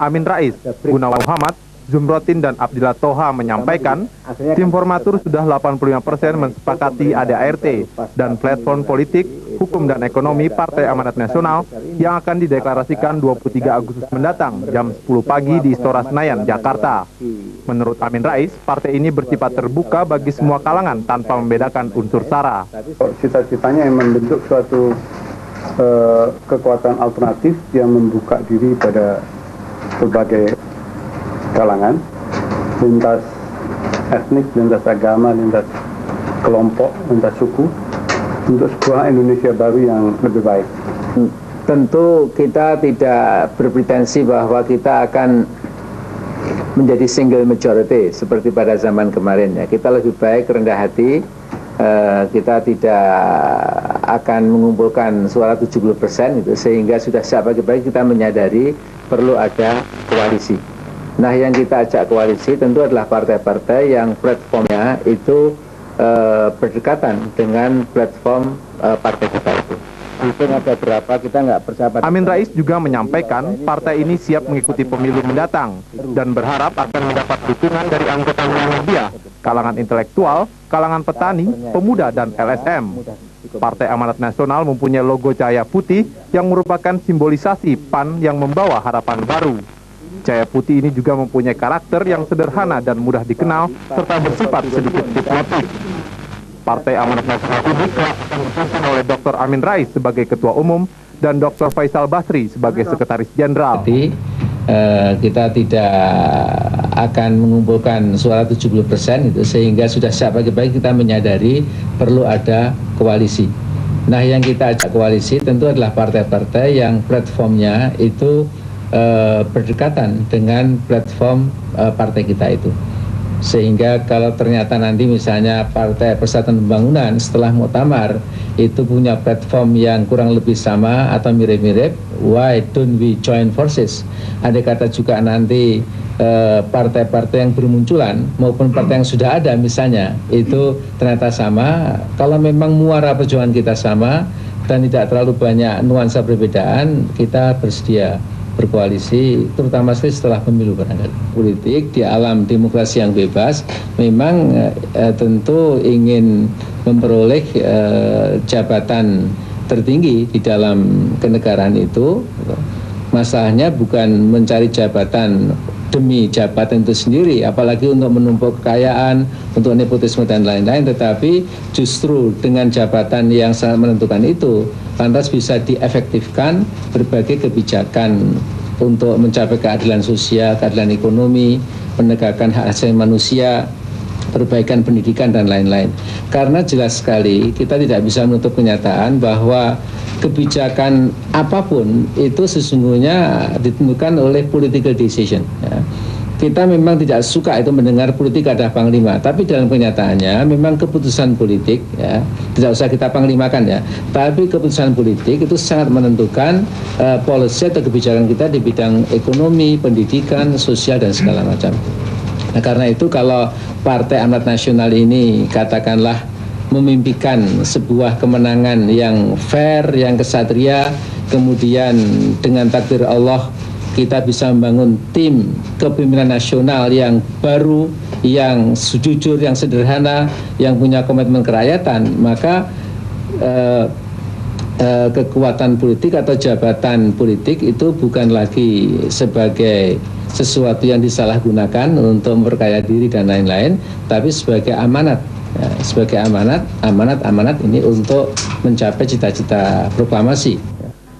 Amin Rais, Gunawan Muhammad, Zumrotin dan Abdillah Toha menyampaikan, tim formatur sudah 85% mensepakati ADART dan platform politik, hukum dan ekonomi Partai Amanat Nasional yang akan dideklarasikan 23 Agustus mendatang jam 10 pagi di Istora Senayan, Jakarta. Menurut Amin Rais, partai ini bersifat terbuka bagi semua kalangan tanpa membedakan unsur sara. Cita-citanya yang membentuk suatu kekuatan alternatif yang membuka diri pada berbagai kalangan, lintas etnik, lintas agama, lintas kelompok, lintas suku, untuk sebuah Indonesia baru yang lebih baik. Tentu kita tidak berpretensi bahwa kita akan menjadi single majority seperti pada zaman kemarin ya. Kita lebih baik rendah hati, kita tidak akan mengumpulkan suara 70% itu, sehingga sudah siap bagi-bagi kita menyadari perlu ada koalisi. Nah, yang kita ajak koalisi tentu adalah partai-partai yang platformnya itu berdekatan dengan platform partai kita itu. Mungkin ada berapa kita nggak percaya. Amin Rais juga menyampaikan partai ini siap mengikuti pemilu mendatang dan berharap akan mendapat dukungan dari anggota Muhammadiyah, kalangan intelektual, kalangan petani, pemuda, dan LSM. Partai Amanat Nasional mempunyai logo cahaya putih yang merupakan simbolisasi PAN yang membawa harapan baru. Cahaya putih ini juga mempunyai karakter yang sederhana dan mudah dikenal serta bersifat sedikit hipnotis. Partai Amanat Nasional ini akan dipimpin oleh Dr. Amin Rais sebagai Ketua Umum dan Dr. Faisal Basri sebagai Sekretaris Jenderal. Jadi kita tidak akan mengumpulkan suara 70% itu, sehingga sudah siap bagi-bagi kita menyadari perlu ada koalisi. Nah, yang kita ajak koalisi tentu adalah partai-partai yang platformnya itu berdekatan dengan platform partai kita itu, sehingga kalau ternyata nanti misalnya Partai Persatuan Pembangunan setelah muktamar itu punya platform yang kurang lebih sama atau mirip-mirip, why don't we join forces? Andai kata juga nanti partai-partai yang bermunculan maupun partai yang sudah ada misalnya itu ternyata sama, kalau memang muara perjuangan kita sama dan tidak terlalu banyak nuansa perbedaan, kita bersedia berkoalisi, terutama setelah pemilu barangkali. Politik di alam demokrasi yang bebas memang tentu ingin memperoleh jabatan tertinggi di dalam kenegaraan itu. Masalahnya bukan mencari jabatan demi jabatan itu sendiri, apalagi untuk menumpuk kekayaan, untuk nepotisme dan lain-lain, tetapi justru dengan jabatan yang sangat menentukan itu, lantas bisa diefektifkan berbagai kebijakan untuk mencapai keadilan sosial, keadilan ekonomi, penegakan hak asasi manusia, perbaikan pendidikan dan lain-lain. Karena jelas sekali kita tidak bisa menutup kenyataan bahwa kebijakan apapun itu sesungguhnya ditentukan oleh political decision ya. Kita memang tidak suka itu mendengar politik ada panglima, tapi dalam kenyataannya memang keputusan politik ya, tidak usah kita panglimakan ya, tapi keputusan politik itu sangat menentukan policy atau kebijakan kita di bidang ekonomi, pendidikan, sosial dan segala macam. Nah, karena itu kalau Partai Amanat Nasional ini katakanlah memimpikan sebuah kemenangan yang fair, yang kesatria, kemudian dengan takdir Allah kita bisa membangun tim kepemimpinan nasional yang baru, yang jujur, yang sederhana, yang punya komitmen kerakyatan, maka kekuatan politik atau jabatan politik itu bukan lagi sebagai sesuatu yang disalahgunakan untuk memperkaya diri dan lain-lain, tapi sebagai amanat. Ya, sebagai amanat ini untuk mencapai cita-cita proklamasi.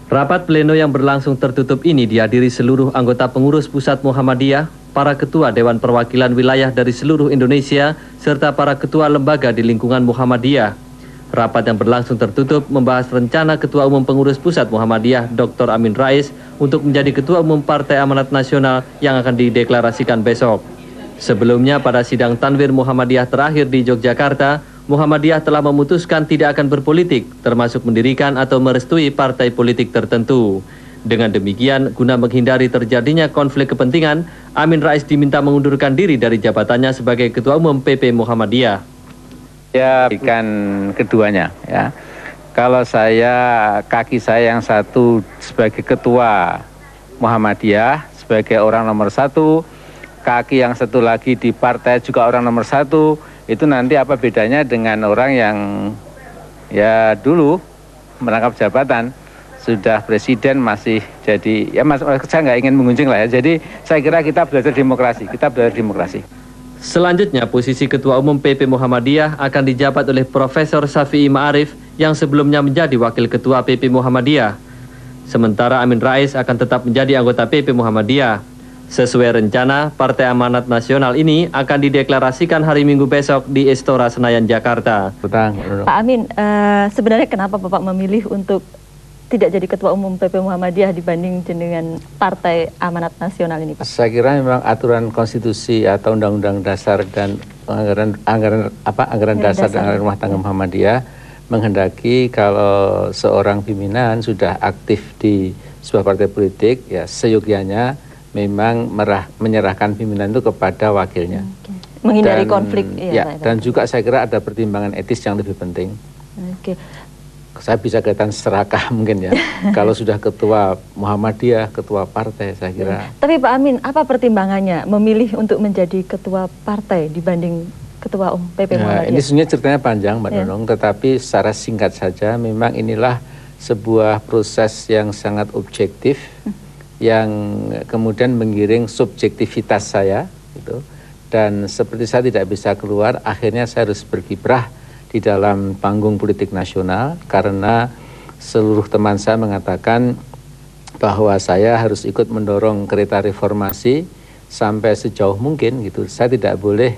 Rapat pleno yang berlangsung tertutup ini dihadiri seluruh anggota pengurus pusat Muhammadiyah, para ketua Dewan Perwakilan Wilayah dari seluruh Indonesia, serta para ketua lembaga di lingkungan Muhammadiyah. Rapat yang berlangsung tertutup membahas rencana Ketua Umum Pengurus Pusat Muhammadiyah Dr. Amin Rais untuk menjadi Ketua Umum Partai Amanat Nasional yang akan dideklarasikan besok. Sebelumnya pada sidang Tanwir Muhammadiyah terakhir di Yogyakarta, Muhammadiyah telah memutuskan tidak akan berpolitik, termasuk mendirikan atau merestui partai politik tertentu. Dengan demikian, guna menghindari terjadinya konflik kepentingan, Amin Rais diminta mengundurkan diri dari jabatannya sebagai Ketua Umum PP Muhammadiyah. Ya, berikan keduanya ya. Kalau kaki saya yang satu sebagai Ketua Muhammadiyah, sebagai orang nomor 1, kaki yang satu lagi di partai juga orang nomor 1, itu nanti apa bedanya dengan orang yang ya dulu merangkap jabatan, sudah presiden masih jadi, ya saya nggak ingin mengunjung lah ya. Jadi saya kira kita belajar demokrasi, Selanjutnya, posisi Ketua Umum PP Muhammadiyah akan dijabat oleh Profesor Syafi'i Ma'arif yang sebelumnya menjadi Wakil Ketua PP Muhammadiyah. Sementara Amin Rais akan tetap menjadi anggota PP Muhammadiyah. Sesuai rencana, Partai Amanat Nasional ini akan dideklarasikan hari Minggu besok di Istora Senayan, Jakarta. Pak Amin, sebenarnya kenapa Bapak memilih untuk tidak jadi Ketua Umum PP Muhammadiyah dibanding dengan Partai Amanat Nasional ini, Pak? Saya kira memang aturan konstitusi atau undang-undang dasar dan anggaran dasar dan anggaran rumah tangga Muhammadiyah menghendaki kalau seorang pimpinan sudah aktif di sebuah partai politik, ya seyogyanya memang menyerahkan pimpinan itu kepada wakilnya. Menghindari konflik. Ya, dan juga saya kira ada pertimbangan etis yang lebih penting. Saya bisa kelihatan serakah mungkin ya, kalau sudah ketua Muhammadiyah, ketua partai, saya kira. Tapi Pak Amin, apa pertimbangannya memilih untuk menjadi ketua partai dibanding ketua umum PP Muhammadiyah? Ini sebenarnya ceritanya panjang, Mbak Nunung, tetapi secara singkat saja, memang inilah sebuah proses yang sangat objektif, yang kemudian menggiring subjektivitas saya, gitu. Dan seperti saya tidak bisa keluar, akhirnya saya harus berkiprah di dalam panggung politik nasional karena seluruh teman saya mengatakan bahwa saya harus ikut mendorong kereta reformasi sampai sejauh mungkin gitu. Saya tidak boleh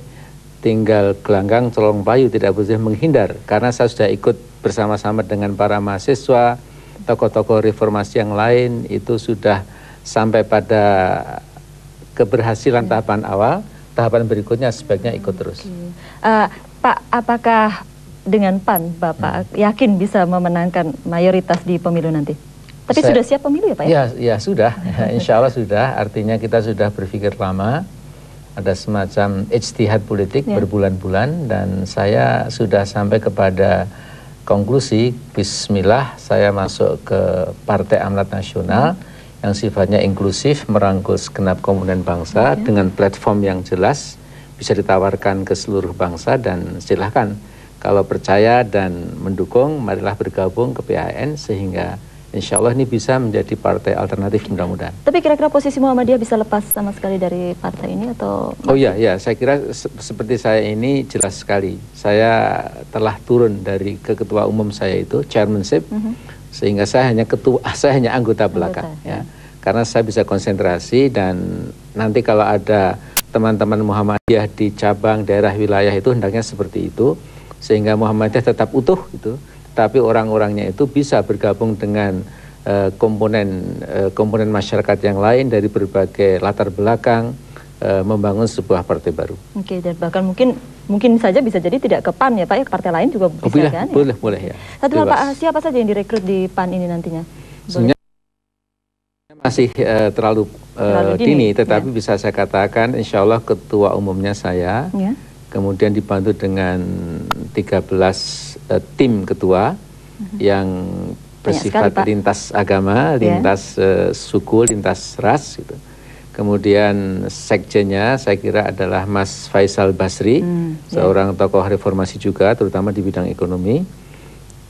tinggal gelanggang colong payu, tidak boleh menghindar karena saya sudah ikut bersama-sama dengan para mahasiswa, tokoh-tokoh reformasi yang lain itu sudah sampai pada keberhasilan tahapan awal, tahapan berikutnya sebaiknya ikut terus. Pak, apakah dengan PAN Bapak yakin bisa memenangkan mayoritas di pemilu nanti? Tapi sudah siap pemilu ya Pak? Ya sudah, insya Allah sudah. Artinya kita sudah berpikir lama, ada semacam ijtihad politik berbulan-bulan, dan saya sudah sampai kepada konklusi, bismillah saya masuk ke Partai Amanat Nasional yang sifatnya inklusif, merangkul segenap komponen bangsa dengan platform yang jelas, bisa ditawarkan ke seluruh bangsa, dan silahkan kalau percaya dan mendukung, marilah bergabung ke PAN sehingga insya Allah ini bisa menjadi partai alternatif mudah-mudahan. Tapi kira-kira posisi Muhammadiyah bisa lepas sama sekali dari partai ini atau? Oh iya, saya kira seperti saya ini jelas sekali. Saya telah turun dari ketua umum saya itu, chairmanship, sehingga saya hanya anggota belakang. Ya. Karena saya bisa konsentrasi, dan nanti kalau ada teman-teman Muhammadiyah di cabang daerah wilayah itu hendaknya seperti itu. Sehingga Muhammadiyah tetap utuh itu, tapi orang-orangnya itu bisa bergabung dengan komponen masyarakat yang lain dari berbagai latar belakang, membangun sebuah partai baru. Oke, dan bahkan mungkin saja bisa jadi tidak ke PAN ya Pak, ya, ke partai lain juga bisa kan? Boleh ya. Satu hal Pak, siapa saja yang direkrut di PAN ini nantinya? Sebenarnya masih terlalu dini, tetapi bisa saya katakan insya Allah ketua umumnya saya. Kemudian dibantu dengan 13 tim ketua yang bersifat lintas agama, lintas suku, lintas ras gitu. Kemudian sekjennya saya kira adalah Mas Faisal Basri, seorang tokoh reformasi juga terutama di bidang ekonomi.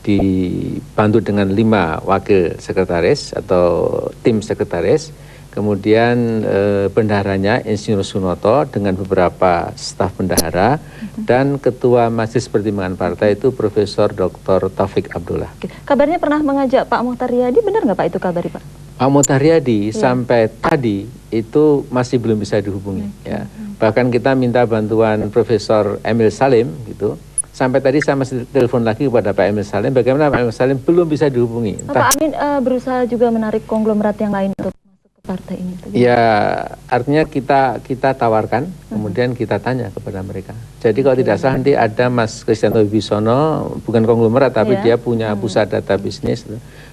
Dibantu dengan 5 wakil sekretaris atau tim sekretaris. Kemudian bendaharanya Insinyur Sunoto dengan beberapa staf bendahara, dan ketua Majelis Pertimbangan Partai itu Profesor Dr. Taufik Abdullah. Kabarnya pernah mengajak Pak Mokhtar Riyadi, benar nggak Pak itu kabar Pak? Pak Mokhtar Riyadi sampai tadi itu masih belum bisa dihubungi. Ya. Bahkan kita minta bantuan Profesor Emil Salim gitu. Sampai tadi saya masih telepon lagi kepada Pak Emil Salim. Bagaimana Pak Emil Salim belum bisa dihubungi. Pak Amin berusaha juga menarik konglomerat yang lain untuk partai ini? Ya, artinya kita tawarkan, kemudian kita tanya kepada mereka. Jadi kalau tidak salah nanti ada Mas Kristianto Wibisono, bukan konglomerat, tapi dia punya pusat data bisnis.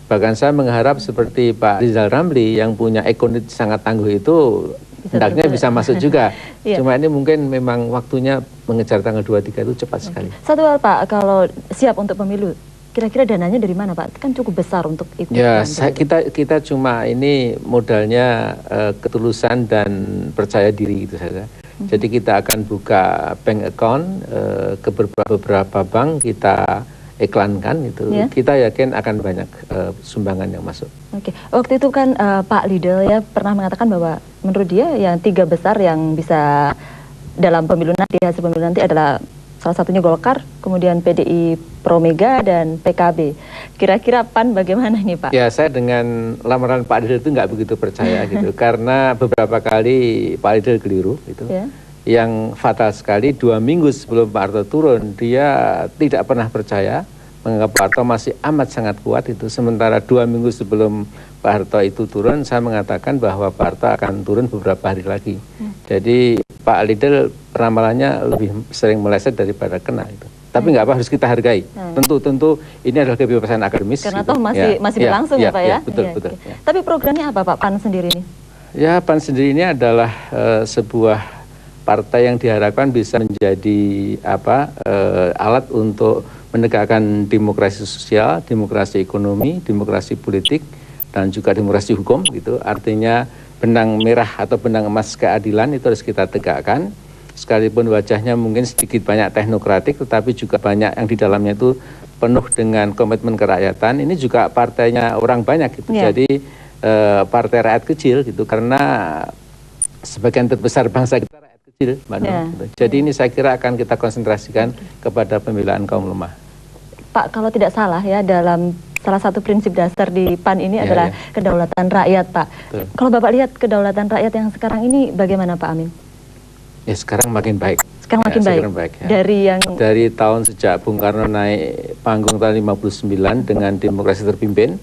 Bahkan saya mengharap seperti Pak Rizal Ramli yang punya ekonomi sangat tangguh itu, hendaknya bisa masuk juga. Cuma ini mungkin memang waktunya mengejar tanggal 23 itu cepat sekali. Satu hal Pak, kalau siap untuk pemilu Kira-kira dananya dari mana Pak? Kan cukup besar untuk ikut. Ya, kita cuma ini modalnya ketulusan dan percaya diri itu saja. Jadi kita akan buka bank account ke beberapa bank, kita iklankan itu. Kita yakin akan banyak sumbangan yang masuk. Oke, waktu itu kan Pak Lidl ya pernah mengatakan bahwa menurut dia yang 3 besar yang bisa dalam pemilu nanti, hasil pemilu nanti adalah salah satunya Golkar, kemudian PDI Pro Mega dan PKB. Kira-kira PAN bagaimana nih Pak? Ya, saya dengan lamaran Pak Lidl itu nggak begitu percaya gitu, karena beberapa kali Pak Lidl keliru itu. Yang fatal sekali 2 minggu sebelum Pak Harto turun, dia tidak pernah percaya, menganggap Pak Harto masih amat sangat kuat itu. Sementara 2 minggu sebelum Pak Harto itu turun, saya mengatakan bahwa Pak Harto akan turun beberapa hari lagi. Jadi Pak Lidl ramalannya lebih sering meleset daripada kena itu. Tapi nggak apa, harus kita hargai. Tentu ini adalah kebebasan akademis. Karena toh masih berlangsung ya Pak ya. Betul. Tapi programnya apa Pak PAN sendiri ini? Ya, PAN sendiri ini adalah sebuah partai yang diharapkan bisa menjadi alat untuk menegakkan demokrasi sosial, demokrasi ekonomi, demokrasi politik, dan juga demokrasi hukum gitu. Artinya benang merah atau benang emas keadilan itu harus kita tegakkan. Sekalipun wajahnya mungkin sedikit banyak teknokratik, tetapi juga banyak yang di dalamnya itu penuh dengan komitmen kerakyatan. Ini juga partainya orang banyak gitu. Jadi partai rakyat kecil gitu, karena sebagian terbesar bangsa kita rakyat kecil, gitu. Jadi ini saya kira akan kita konsentrasikan kepada pembelaan kaum lemah. Pak, kalau tidak salah ya, dalam salah satu prinsip dasar di PAN ini adalah kedaulatan rakyat, Pak. Kalau Bapak lihat kedaulatan rakyat yang sekarang ini bagaimana, Pak Amin? Ya, sekarang makin baik. Sekarang makin baik. Dari tahun sejak Bung Karno naik panggung tahun 59 dengan demokrasi terpimpin,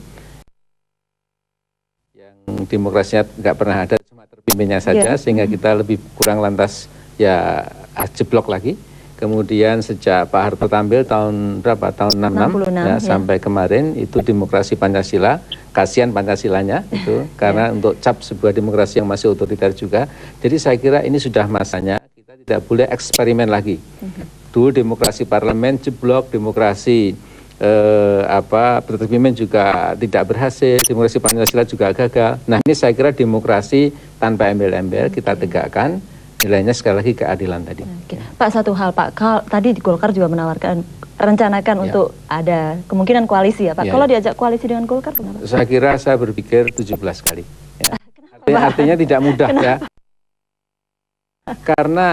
yang demokrasinya nggak pernah ada, cuma terpimpinnya saja, sehingga kita lebih kurang lantas ya jeblok lagi. Kemudian sejak Pak Harto tampil tahun berapa? Tahun 66 ya, sampai kemarin itu demokrasi Pancasila. Kasihan Pancasilanya itu karena untuk cap sebuah demokrasi yang masih otoriter juga. Jadi saya kira ini sudah masanya kita tidak boleh eksperimen lagi. Dulu demokrasi parlemen jeblok, demokrasi terpimpin juga tidak berhasil, demokrasi Pancasila juga gagal. Nah, ini saya kira demokrasi tanpa embel-embel kita tegakkan. Nilainya sekali lagi keadilan tadi. Pak, satu hal Pak, tadi di Golkar juga rencanakan untuk ada kemungkinan koalisi ya Pak. Kalau diajak koalisi dengan Golkar kenapa? Saya kira saya berpikir 17 kali. Ya. Artinya tidak mudah ya. Karena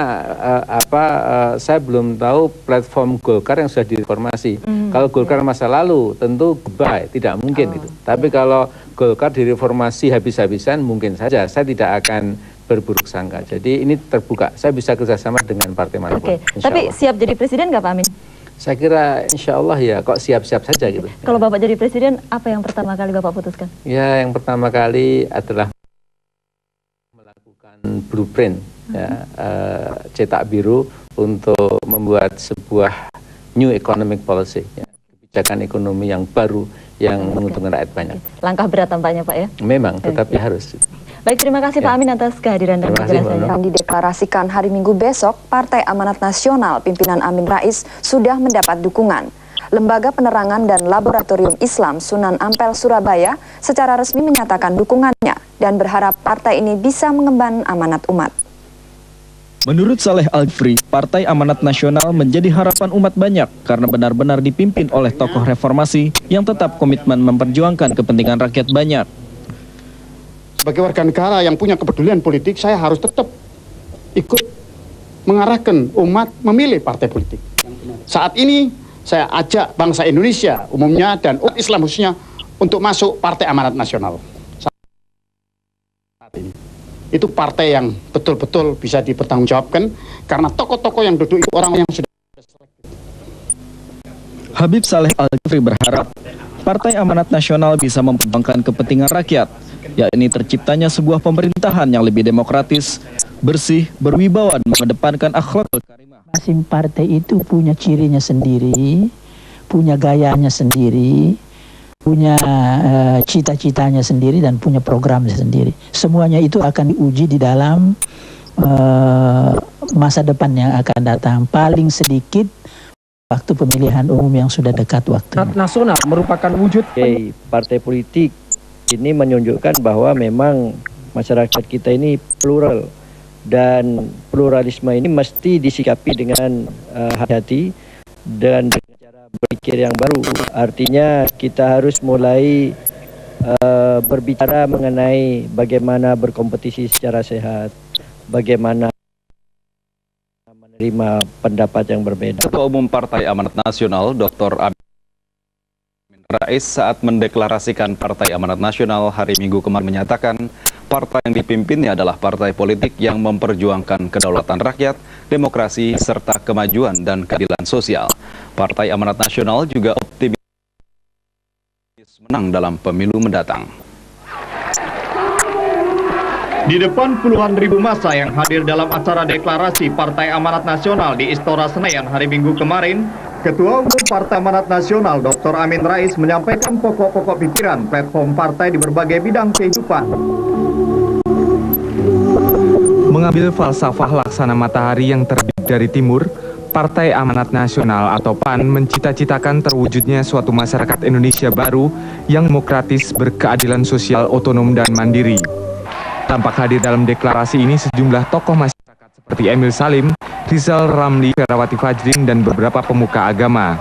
saya belum tahu platform Golkar yang sudah direformasi. Kalau Golkar masa lalu tentu goodbye, tidak mungkin itu. Tapi kalau Golkar direformasi habis-habisan mungkin saja. Saya tidak akan berburuk sangka. Jadi ini terbuka. Saya bisa kerjasama dengan partai manapun. Tapi siap jadi presiden nggak Pak Amin? Saya kira insya Allah ya, kok siap-siap saja gitu. Kalau Bapak jadi presiden, apa yang pertama kali Bapak putuskan? Ya, yang pertama kali adalah melakukan blueprint, cetak biru untuk membuat sebuah new economic policy, kebijakan ekonomi yang baru yang menguntungkan rakyat banyak. Langkah berat tampaknya Pak ya? Memang, tetapi harus. Baik, terima kasih Pak Amin atas kehadiran dan penjelasannya. Yang dideklarasikan hari Minggu besok, Partai Amanat Nasional pimpinan Amin Rais sudah mendapat dukungan. Lembaga Penerangan dan Laboratorium Islam Sunan Ampel Surabaya secara resmi menyatakan dukungannya dan berharap partai ini bisa mengemban amanat umat. Menurut Saleh Al-Jufri, Partai Amanat Nasional menjadi harapan umat banyak karena benar-benar dipimpin oleh tokoh reformasi yang tetap komitmen memperjuangkan kepentingan rakyat banyak. Sebagai warga negara yang punya kepedulian politik, saya harus tetap ikut mengarahkan umat memilih partai politik. Saat ini saya ajak bangsa Indonesia umumnya dan umat Islam khususnya untuk masuk Partai Amanat Nasional. Saat ini itu partai yang betul-betul bisa dipertanggungjawabkan karena tokoh-tokoh yang duduk itu orang yang sudah. Habib Saleh Al-Jufri berharap Partai Amanat Nasional bisa memperjuangkan kepentingan rakyat, yakni terciptanya sebuah pemerintahan yang lebih demokratis, bersih, berwibawa, dan mengedepankan akhlakul karimah. Masing partai itu punya cirinya sendiri, punya gayanya sendiri, punya cita-citanya sendiri, dan punya programnya sendiri. Semuanya itu akan diuji di dalam masa depan yang akan datang. Paling sedikit waktu pemilihan umum yang sudah dekat waktu. Nasional merupakan wujud partai politik ini menunjukkan bahwa memang masyarakat kita ini plural, dan pluralisme ini mesti disikapi dengan hati-hati dan dengan cara berpikir yang baru. Artinya kita harus mulai berbicara mengenai bagaimana berkompetisi secara sehat, bagaimana menerima pendapat yang berbeda. Ketua Umum Partai Amanat Nasional Dr. Amin Rais saat mendeklarasikan Partai Amanat Nasional hari Minggu kemarin menyatakan partai yang dipimpinnya adalah partai politik yang memperjuangkan kedaulatan rakyat, demokrasi, serta kemajuan dan keadilan sosial. Partai Amanat Nasional juga optimis menang dalam pemilu mendatang. Di depan puluhan ribu massa yang hadir dalam acara deklarasi Partai Amanat Nasional di Istora Senayan hari Minggu kemarin, Ketua Umum Partai Amanat Nasional Dr. Amin Rais menyampaikan pokok-pokok pikiran platform partai di berbagai bidang kehidupan. Mengambil falsafah laksana matahari yang terbit dari timur, Partai Amanat Nasional atau PAN mencita-citakan terwujudnya suatu masyarakat Indonesia baru yang demokratis, berkeadilan sosial, otonom, dan mandiri. Tampak hadir dalam deklarasi ini sejumlah tokoh masyarakat seperti Emil Salim, Rizal Ramli, Ferawati Fajrin, dan beberapa pemuka agama.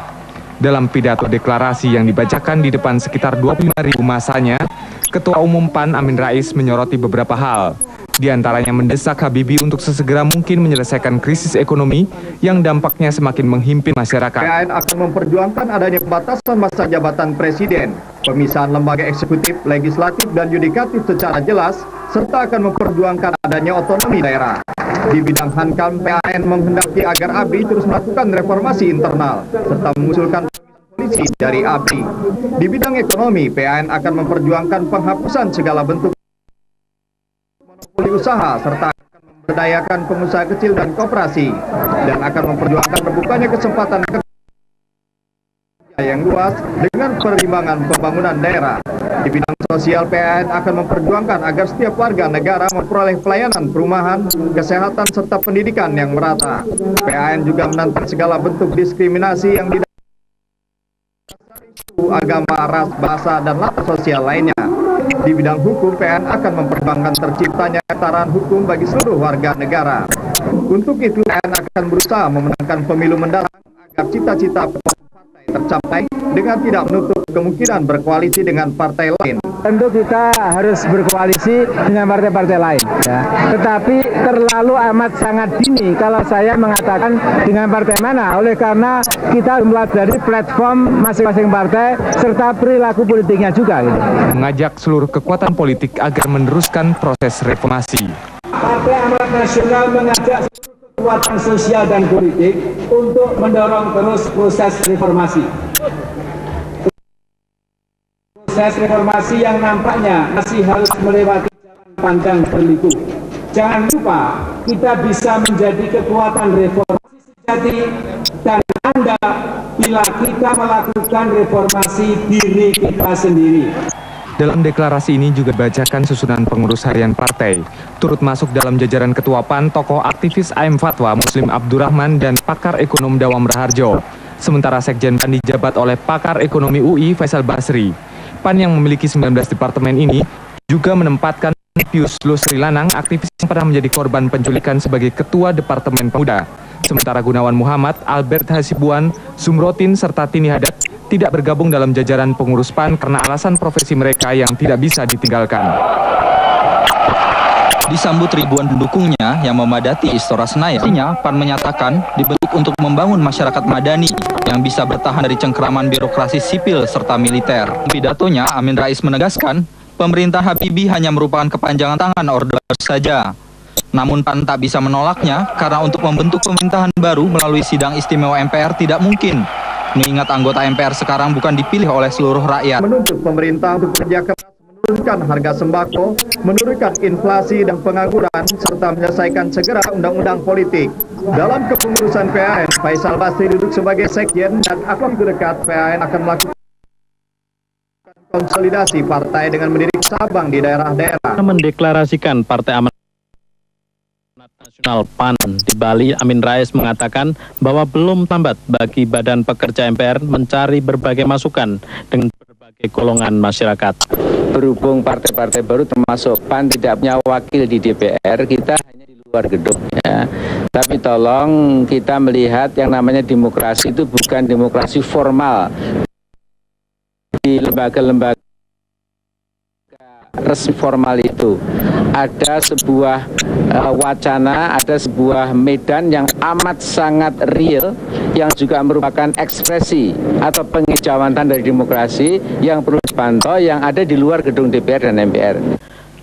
Dalam pidato deklarasi yang dibacakan di depan sekitar 25.000 masanya, Ketua Umum PAN Amin Rais menyoroti beberapa hal. Di antaranya mendesak Habibie untuk sesegera mungkin menyelesaikan krisis ekonomi yang dampaknya semakin menghimpit masyarakat. PAN akan memperjuangkan adanya pembatasan masa jabatan presiden, pemisahan lembaga eksekutif, legislatif, dan yudikatif secara jelas, serta akan memperjuangkan adanya otonomi daerah. Di bidang Hankam, PAN menghendaki agar ABRI terus melakukan reformasi internal, serta mengusulkan polisi dari ABRI. Di bidang ekonomi, PAN akan memperjuangkan penghapusan segala bentuk monopoli usaha, serta akan memberdayakan pengusaha kecil dan koperasi, dan akan memperjuangkan terbukanya kesempatan kerja yang luas dengan perimbangan pembangunan daerah. Di bidang sosial, PAN akan memperjuangkan agar setiap warga negara memperoleh pelayanan perumahan, kesehatan, serta pendidikan yang merata. PAN juga menentang segala bentuk diskriminasi yang agama, ras, bahasa, dan latar sosial lainnya. Di bidang hukum, PAN akan memperjuangkan terciptanya kesetaraan hukum bagi seluruh warga negara. Untuk itu, PAN akan berusaha memenangkan pemilu mendatang agar cita-cita partai tercapai dengan tidak menutup kemungkinan berkoalisi dengan partai lain. Tentu kita harus berkoalisi dengan partai-partai lain, ya. Tetapi terlalu amat sangat dini kalau saya mengatakan dengan partai mana. Oleh karena kita mempelajari platform masing-masing partai serta perilaku politiknya juga. Gitu. Mengajak seluruh kekuatan politik agar meneruskan proses reformasi. Partai Amanat Nasional mengajak seluruh kekuatan sosial dan politik untuk mendorong terus proses reformasi. Proses reformasi yang nampaknya masih harus melewati jalan panjang berliku. Jangan lupa, kita bisa menjadi kekuatan reformasi sejati dan Anda bila kita melakukan reformasi diri kita sendiri. Dalam deklarasi ini juga bacakan susunan pengurus harian partai. Turut masuk dalam jajaran Ketua PAN, tokoh aktivis AM Fatwa Muslim Abdurrahman dan pakar ekonom Dawam Raharjo. Sementara Sekjen PAN dijabat oleh pakar ekonomi UI Faisal Basri. PAN yang memiliki 19 departemen ini juga menempatkan Pius Lusri Lanang, aktivis yang pernah menjadi korban penculikan sebagai Ketua Departemen Pemuda. Sementara Gunawan Muhammad, Albert Hasibuan, Sumrotin, serta Tini Hadat tidak bergabung dalam jajaran pengurus PAN karena alasan profesi mereka yang tidak bisa ditinggalkan. Disambut ribuan pendukungnya yang memadati Istora Senayan, PAN menyatakan dibentuk untuk membangun masyarakat madani yang bisa bertahan dari cengkeraman birokrasi sipil serta militer. Pidatonya, Amin Rais menegaskan, pemerintah Habibie hanya merupakan kepanjangan tangan Orde Baru saja. Namun PAN tak bisa menolaknya karena untuk membentuk pemerintahan baru melalui sidang istimewa MPR tidak mungkin. Mengingat anggota MPR sekarang bukan dipilih oleh seluruh rakyat. Menuntut pemerintah untuk kerja keras menurunkan harga sembako, menurunkan inflasi dan pengangguran, serta menyelesaikan segera undang-undang politik. Dalam kepengurusan PAN, Faisal Basri duduk sebagai sekjen dan akan dekat PAN akan melakukan konsolidasi partai dengan mendidik cabang di daerah-daerah. Mendeklarasikan Partai Amanat Nasional PAN di Bali, Amin Rais mengatakan bahwa belum lambat bagi Badan Pekerja MPR mencari berbagai masukan dengan berbagai golongan masyarakat. Berhubung partai-partai baru termasuk PAN tidak punya wakil di DPR, kita hanya di luar gedung ya. Tapi tolong kita melihat yang namanya demokrasi itu bukan demokrasi formal. Di lembaga-lembaga resmi formal itu ada sebuah wacana, ada sebuah medan yang amat sangat real yang juga merupakan ekspresi atau pengejawatan dari demokrasi yang perlu dipantau yang ada di luar gedung DPR dan MPR.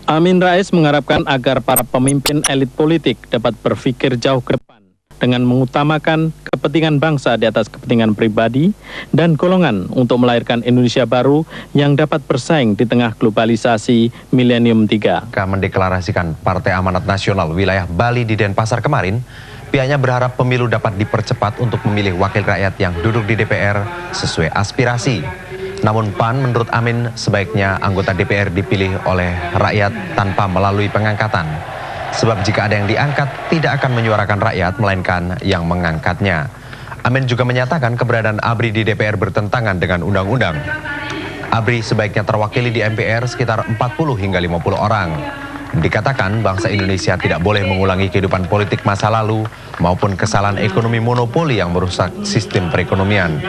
Amin Rais mengharapkan agar para pemimpin elit politik dapat berpikir jauh ke depan dengan mengutamakan kepentingan bangsa di atas kepentingan pribadi dan golongan untuk melahirkan Indonesia baru yang dapat bersaing di tengah globalisasi Milenium 3. Mendeklarasikan Partai Amanat Nasional wilayah Bali di Denpasar kemarin, pihaknya berharap pemilu dapat dipercepat untuk memilih wakil rakyat yang duduk di DPR sesuai aspirasi. Namun PAN menurut Amin sebaiknya anggota DPR dipilih oleh rakyat tanpa melalui pengangkatan. Sebab jika ada yang diangkat, tidak akan menyuarakan rakyat, melainkan yang mengangkatnya. Amin juga menyatakan keberadaan ABRI di DPR bertentangan dengan undang-undang. ABRI sebaiknya terwakili di MPR sekitar 40 hingga 50 orang. Dikatakan bangsa Indonesia tidak boleh mengulangi kehidupan politik masa lalu maupun kesalahan ekonomi monopoli yang merusak sistem perekonomian.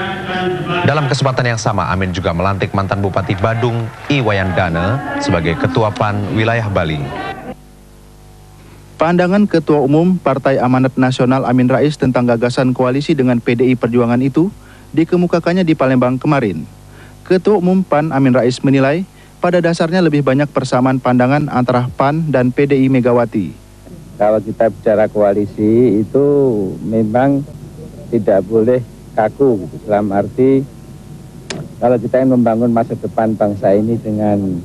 Dalam kesempatan yang sama, Amin juga melantik mantan Bupati Badung, Iwayan Dana, sebagai Ketua PAN wilayah Bali. Pandangan Ketua Umum Partai Amanat Nasional Amin Rais tentang gagasan koalisi dengan PDI Perjuangan itu dikemukakannya di Palembang kemarin. Ketua Umum PAN Amin Rais menilai pada dasarnya lebih banyak persamaan pandangan antara PAN dan PDI Megawati. Kalau kita bicara koalisi itu memang tidak boleh kaku gitu. Dalam arti kalau kita ingin membangun masa depan bangsa ini dengan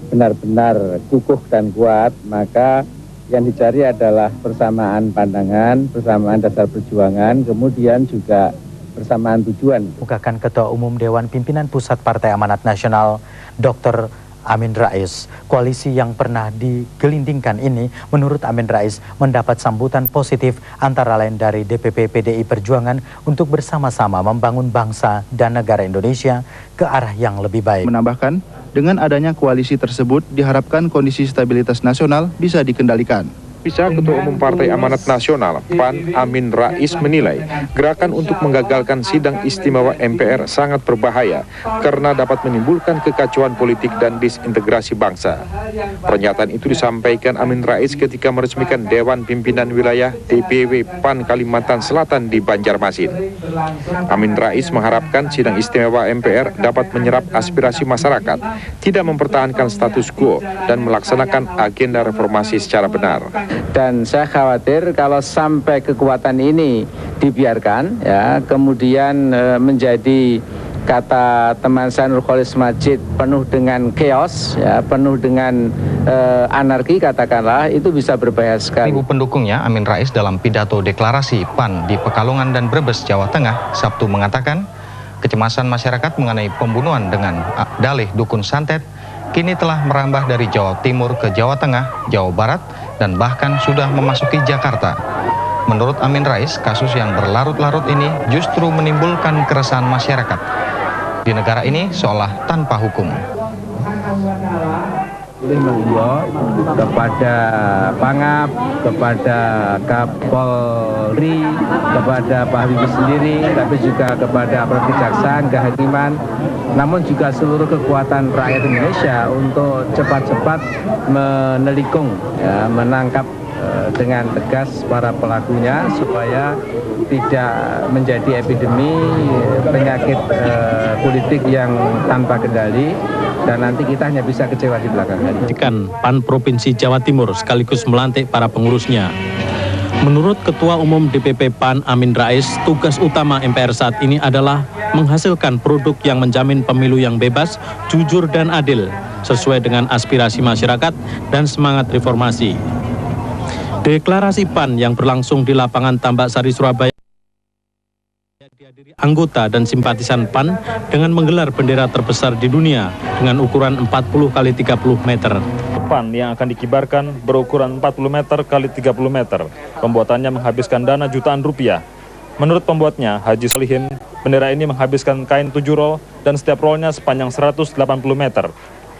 benar-benar kukuh dan kuat, maka yang dicari adalah persamaan pandangan, persamaan dasar perjuangan, kemudian juga persamaan tujuan. Bukakan Ketua Umum Dewan Pimpinan Pusat Partai Amanat Nasional, Dr. Amin Rais. Koalisi yang pernah digelindingkan ini, menurut Amin Rais, mendapat sambutan positif antara lain dari DPP PDI Perjuangan untuk bersama-sama membangun bangsa dan negara Indonesia ke arah yang lebih baik. Menambahkan, dengan adanya koalisi tersebut, diharapkan kondisi stabilitas nasional bisa dikendalikan. Bisa Ketua Umum Partai Amanat Nasional PAN Amin Rais menilai gerakan untuk menggagalkan sidang istimewa MPR sangat berbahaya karena dapat menimbulkan kekacauan politik dan disintegrasi bangsa. Pernyataan itu disampaikan Amin Rais ketika meresmikan Dewan Pimpinan Wilayah DPW PAN Kalimantan Selatan di Banjarmasin. Amin Rais mengharapkan sidang istimewa MPR dapat menyerap aspirasi masyarakat, tidak mempertahankan status quo dan melaksanakan agenda reformasi secara benar. Dan saya khawatir kalau sampai kekuatan ini dibiarkan ya, kemudian menjadi kata teman saya Nurholis Majid penuh dengan chaos ya, penuh dengan anarki katakanlah, itu bisa berbahaya sekali. Ibu pendukungnya Amin Rais dalam pidato deklarasi PAN di Pekalongan dan Brebes, Jawa Tengah Sabtu mengatakan kecemasan masyarakat mengenai pembunuhan dengan dalih dukun santet kini telah merambah dari Jawa Timur ke Jawa Tengah, Jawa Barat, dan bahkan sudah memasuki Jakarta. Menurut Amin Rais, kasus yang berlarut-larut ini justru menimbulkan keresahan masyarakat. Di negara ini seolah tanpa hukum. Menghimbau kepada Pangap, kepada Kapolri, kepada Pak Habibie sendiri, tapi juga kepada aparat kejaksaan, kehakiman, namun juga seluruh kekuatan rakyat Indonesia untuk cepat-cepat menelikung, ya, menangkap dengan tegas para pelakunya supaya tidak menjadi epidemi penyakit politik yang tanpa kendali dan nanti kita hanya bisa kecewa di belakang hari. PAN Provinsi Jawa Timur sekaligus melantik para pengurusnya. Menurut Ketua Umum DPP PAN Amin Rais, tugas utama MPR saat ini adalah menghasilkan produk yang menjamin pemilu yang bebas, jujur dan adil sesuai dengan aspirasi masyarakat dan semangat reformasi. Deklarasi PAN yang berlangsung di lapangan Tambak Sari, Surabaya dihadiri anggota dan simpatisan PAN dengan menggelar bendera terbesar di dunia dengan ukuran 40 x 30 meter. PAN yang akan dikibarkan berukuran 40 meter kali 30 meter. Pembuatannya menghabiskan dana jutaan rupiah. Menurut pembuatnya, Haji Solihin, bendera ini menghabiskan kain 7 roll dan setiap rollnya sepanjang 180 meter.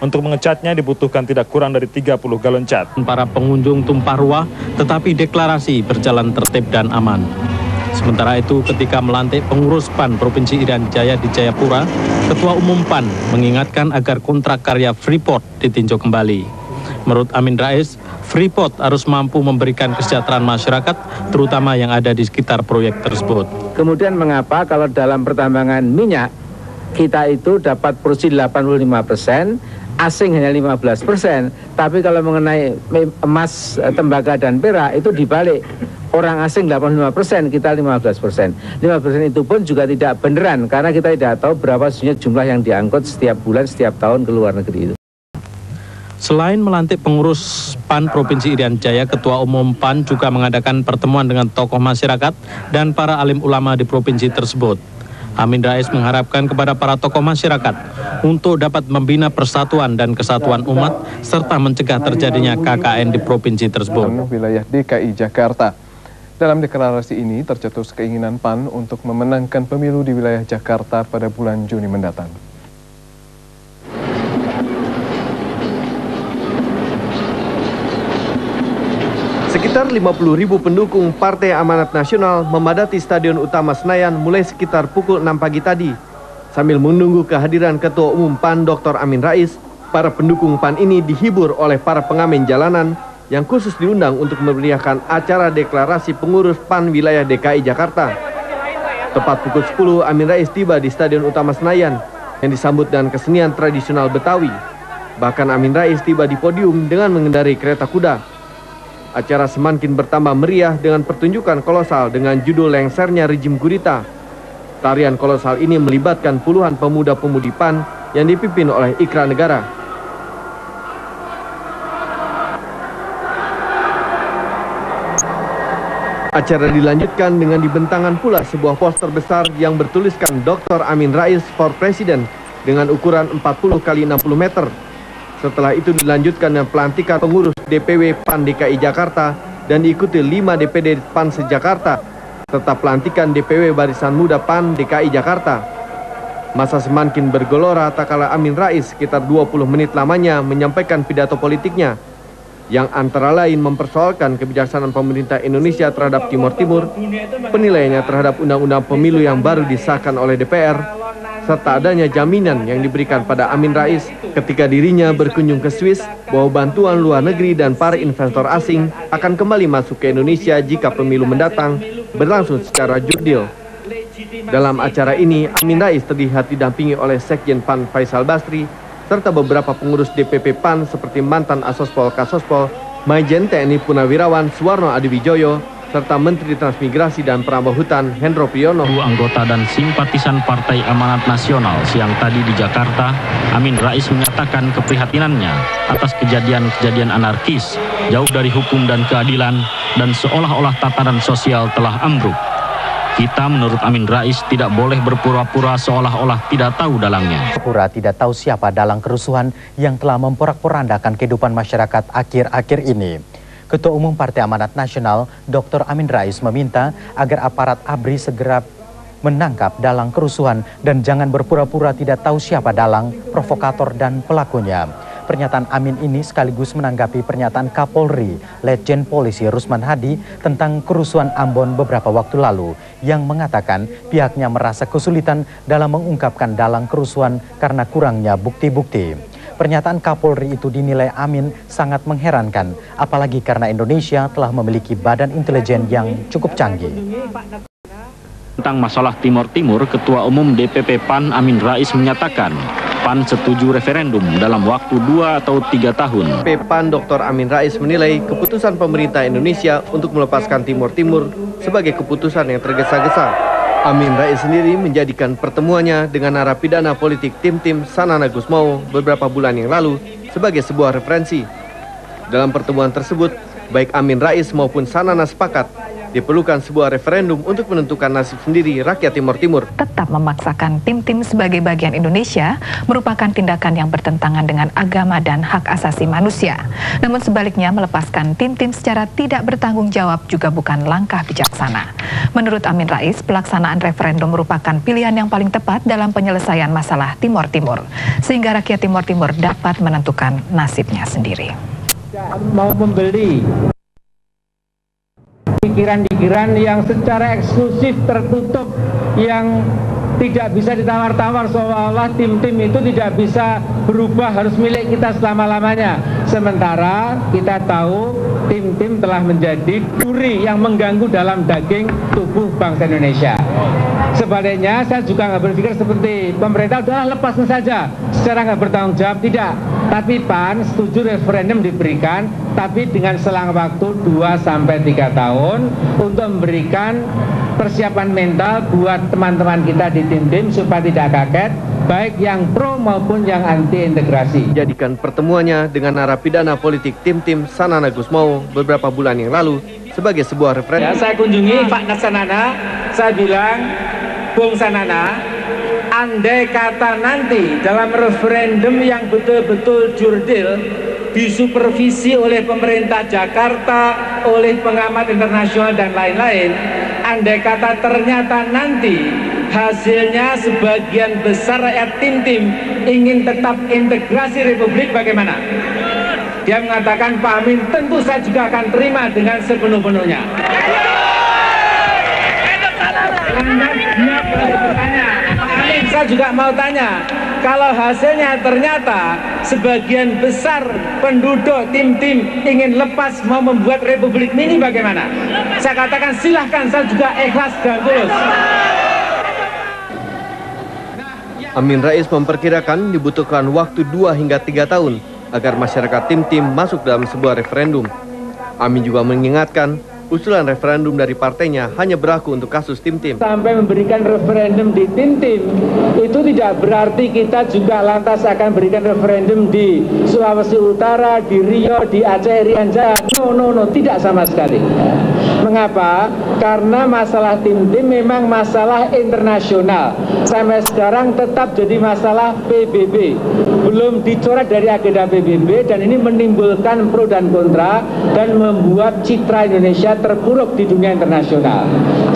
Untuk mengecatnya dibutuhkan tidak kurang dari 30 galon cat. Para pengunjung tumpah ruah, tetapi deklarasi berjalan tertib dan aman. Sementara itu, ketika melantik pengurus PAN Provinsi Irian Jaya di Jayapura, Ketua Umum PAN mengingatkan agar kontrak karya Freeport ditinjau kembali. Menurut Amin Rais, Freeport harus mampu memberikan kesejahteraan masyarakat, terutama yang ada di sekitar proyek tersebut. Kemudian mengapa kalau dalam pertambangan minyak, kita itu dapat produksi 85%, asing hanya 15%, tapi kalau mengenai emas, tembaga, dan perak itu dibalik. Orang asing 85%, kita 15%. 15% itu pun juga tidak beneran, karena kita tidak tahu berapa jumlah yang diangkut setiap bulan, setiap tahun ke luar negeri itu. Selain melantik pengurus PAN Provinsi Irian Jaya, Ketua Umum PAN juga mengadakan pertemuan dengan tokoh masyarakat dan para alim ulama di provinsi tersebut. Amin Rais mengharapkan kepada para tokoh masyarakat untuk dapat membina persatuan dan kesatuan umat serta mencegah terjadinya KKN di provinsi tersebut. Wilayah DKI Jakarta. Dalam deklarasi ini tercetus keinginan PAN untuk memenangkan pemilu di wilayah Jakarta pada bulan Juni mendatang. Sekitar 50.000 pendukung Partai Amanat Nasional memadati Stadion Utama Senayan mulai sekitar pukul 6 pagi tadi. Sambil menunggu kehadiran Ketua Umum PAN Dr. Amin Rais, para pendukung PAN ini dihibur oleh para pengamen jalanan yang khusus diundang untuk memeriahkan acara deklarasi pengurus PAN wilayah DKI Jakarta. Tepat pukul 10, Amin Rais tiba di Stadion Utama Senayan yang disambut dengan kesenian tradisional Betawi. Bahkan Amin Rais tiba di podium dengan mengendarai kereta kuda. Acara semakin bertambah meriah dengan pertunjukan kolosal dengan judul Lengsernya Rejim Gurita. Tarian kolosal ini melibatkan puluhan pemuda-pemudi PAN yang dipimpin oleh Ikra Negara. Acara dilanjutkan dengan dibentangkan pula sebuah poster besar yang bertuliskan Dr. Amin Rais for President dengan ukuran 40 x 60 meter. Setelah itu dilanjutkan dengan pelantikan pengurus DPW PAN DKI Jakarta dan diikuti 5 DPD PAN se-Jakarta serta pelantikan DPW Barisan Muda PAN DKI Jakarta. Masa semakin bergelora tak kala Amin Rais sekitar 20 menit lamanya menyampaikan pidato politiknya yang antara lain mempersoalkan kebijaksanaan pemerintah Indonesia terhadap Timur Timur, penilaiannya terhadap undang-undang pemilu yang baru disahkan oleh DPR, serta adanya jaminan yang diberikan pada Amin Rais ketika dirinya berkunjung ke Swiss bahwa bantuan luar negeri dan para investor asing akan kembali masuk ke Indonesia jika pemilu mendatang berlangsung secara jurdil. Dalam acara ini, Amin Rais terlihat didampingi oleh Sekjen PAN Faisal Basri, serta beberapa pengurus DPP PAN seperti mantan Asospol Kasospol, Majen TNI Purnawirawan Suwarno Adiwijoyo, serta Menteri Transmigrasi dan Prambahutan Hendro Priyono. Anggota dan simpatisan Partai Amanat Nasional siang tadi di Jakarta, Amin Rais menyatakan keprihatinannya atas kejadian-kejadian anarkis, jauh dari hukum dan keadilan, dan seolah-olah tatanan sosial telah ambruk. Kita menurut Amin Rais tidak boleh berpura-pura seolah-olah tidak tahu dalangnya. Pura tidak tahu siapa dalang kerusuhan yang telah memporak-porandakan kehidupan masyarakat akhir-akhir ini. Ketua Umum Partai Amanat Nasional Dr. Amin Rais meminta agar aparat ABRI segera menangkap dalang kerusuhan dan jangan berpura-pura tidak tahu siapa dalang, provokator, dan pelakunya. Pernyataan Amin ini sekaligus menanggapi pernyataan Kapolri, Letjen Polisi Rusman Hadi tentang kerusuhan Ambon beberapa waktu lalu yang mengatakan pihaknya merasa kesulitan dalam mengungkapkan dalang kerusuhan karena kurangnya bukti-bukti. Pernyataan Kapolri itu dinilai Amin sangat mengherankan, apalagi karena Indonesia telah memiliki badan intelijen yang cukup canggih. Tentang masalah Timur Timur, Ketua Umum DPP PAN Amin Rais menyatakan PAN setuju referendum dalam waktu 2 atau 3 tahun. PAN Dr. Amin Rais menilai keputusan pemerintah Indonesia untuk melepaskan Timur Timur sebagai keputusan yang tergesa-gesa. Amin Rais sendiri menjadikan pertemuannya dengan narapidana politik tim-tim Sanana Gusmao beberapa bulan yang lalu sebagai sebuah referensi. Dalam pertemuan tersebut, baik Amin Rais maupun Sanana sepakat Diperlukan sebuah referendum untuk menentukan nasib sendiri rakyat Timor Timur. Tetap memaksakan tim-tim sebagai bagian Indonesia merupakan tindakan yang bertentangan dengan agama dan hak asasi manusia. Namun sebaliknya melepaskan tim-tim secara tidak bertanggung jawab juga bukan langkah bijaksana. Menurut Amin Rais, pelaksanaan referendum merupakan pilihan yang paling tepat dalam penyelesaian masalah Timor Timur, sehingga rakyat Timor Timur dapat menentukan nasibnya sendiri. Mau membeli pikiran-pikiran yang secara eksklusif tertutup, yang tidak bisa ditawar-tawar, seolah-olah tim-tim itu tidak bisa berubah, harus milik kita selama-lamanya. Sementara kita tahu tim-tim telah menjadi duri yang mengganggu dalam daging tubuh bangsa Indonesia. Sebaliknya, saya juga nggak berpikir seperti pemerintah, udahlah lepaskan saja secara nggak bertanggung jawab, tidak. Tapi PAN setuju referendum diberikan, tapi dengan selang waktu 2-3 tahun untuk memberikan persiapan mental buat teman-teman kita di tim-tim supaya tidak kaget, baik yang pro maupun yang anti integrasi. Jadikan pertemuannya dengan narapidana politik tim-tim Sanana Gusmao beberapa bulan yang lalu sebagai sebuah referendum. Ya, saya kunjungi Pak Sanana, saya bilang, Bung Sanana, andai kata nanti dalam referendum yang betul-betul jurdil, disupervisi oleh pemerintah Jakarta, oleh pengamat internasional dan lain-lain, andai kata ternyata nanti hasilnya sebagian besar rakyat tim-tim ingin tetap integrasi Republik, bagaimana? Dia mengatakan, Pak Amin, tentu saya juga akan terima dengan sepenuh-penuhnya. Saya juga mau tanya, kalau hasilnya ternyata sebagian besar penduduk tim-tim ingin lepas, mau membuat Republik Mini, bagaimana? Saya katakan silahkan, saya juga ikhlas dan tulus. Amin Rais memperkirakan dibutuhkan waktu 2 hingga 3 tahun agar masyarakat tim-tim masuk dalam sebuah referendum. Amin juga mengingatkan, usulan referendum dari partainya hanya berlaku untuk kasus tim-tim. Sampai memberikan referendum di tim-tim, itu tidak berarti kita juga lantas akan berikan referendum di Sulawesi Utara, di Riau, di Aceh, Irian Jaya. No, tidak sama sekali. Mengapa? Karena masalah tim-tim memang masalah internasional. Sampai sekarang tetap jadi masalah PBB. Belum dicoret dari agenda PBB, dan ini menimbulkan pro dan kontra dan membuat citra Indonesia terpuruk di dunia internasional.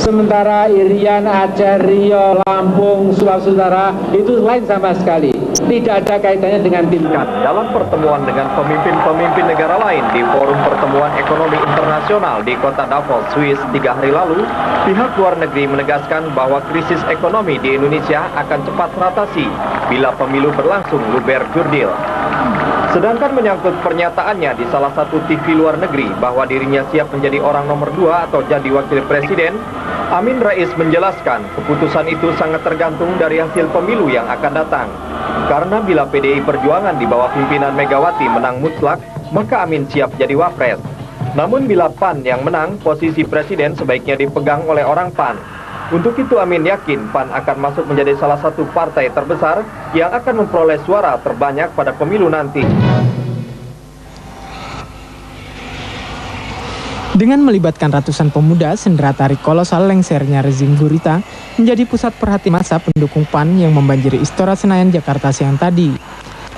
Sementara Irian, Aceh, Riau, Lampung, Sulawesi Utara itu lain sama sekali. Tidak ada kaitannya dengan tim. Dalam pertemuan dengan pemimpin-pemimpin negara lain di Forum Pertemuan Ekonomi Internasional di kota Davos, Swiss 3 hari lalu, pihak luar negeri menegaskan bahwa krisis ekonomi di Indonesia akan cepat teratasi bila pemilu berlangsung luber jurdil. Sedangkan menyangkut pernyataannya di salah satu TV luar negeri bahwa dirinya siap menjadi orang nomor 2 atau jadi wakil presiden, Amin Rais menjelaskan keputusan itu sangat tergantung dari hasil pemilu yang akan datang. Karena bila PDI Perjuangan di bawah pimpinan Megawati menang mutlak, maka Amin siap jadi wapres. Namun bila PAN yang menang, posisi presiden sebaiknya dipegang oleh orang PAN. Untuk itu Amin yakin PAN akan masuk menjadi salah satu partai terbesar yang akan memperoleh suara terbanyak pada pemilu nanti. Dengan melibatkan ratusan pemuda, sendera tarik kolosal lengsernya rezim gurita menjadi pusat perhatian massa pendukung PAN yang membanjiri Istora Senayan, Jakarta siang tadi.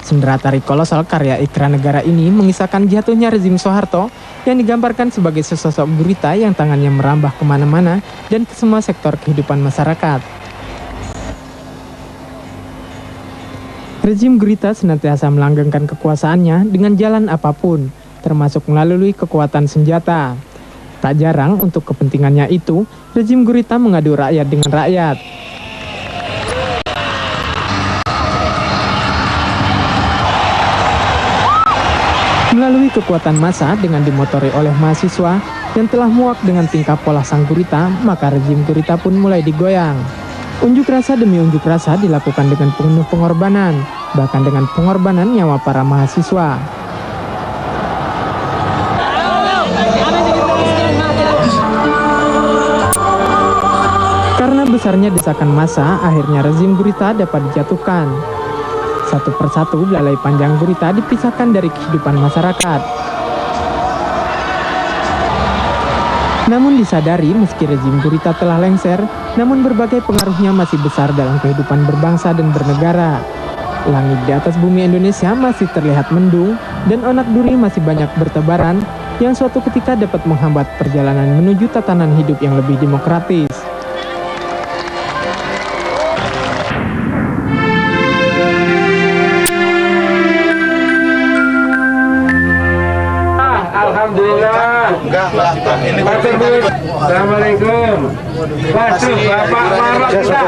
Sendera tarik kolosal karya Ikra Negara ini mengisahkan jatuhnya rezim Soeharto yang digambarkan sebagai sesosok gurita yang tangannya merambah kemana-mana dan ke semua sektor kehidupan masyarakat. Rezim gurita senantiasa melanggengkan kekuasaannya dengan jalan apapun, termasuk melalui kekuatan senjata. Tak jarang untuk kepentingannya itu, rezim gurita mengadu rakyat dengan rakyat. Melalui kekuatan massa dengan dimotori oleh mahasiswa yang telah muak dengan tingkah pola sang gurita, maka rezim gurita pun mulai digoyang. Unjuk rasa demi unjuk rasa dilakukan dengan penuh pengorbanan, bahkan dengan pengorbanan nyawa para mahasiswa. Karena besarnya desakan massa, akhirnya rezim gurita dapat dijatuhkan. Satu persatu belalai panjang gurita dipisahkan dari kehidupan masyarakat. Namun disadari meski rezim gurita telah lengser, namun berbagai pengaruhnya masih besar dalam kehidupan berbangsa dan bernegara. Langit di atas bumi Indonesia masih terlihat mendung dan onak duri masih banyak bertebaran yang suatu ketika dapat menghambat perjalanan menuju tatanan hidup yang lebih demokratis. Alhamdulillah. Assalamualaikum. Waduh, Bapak marah kita.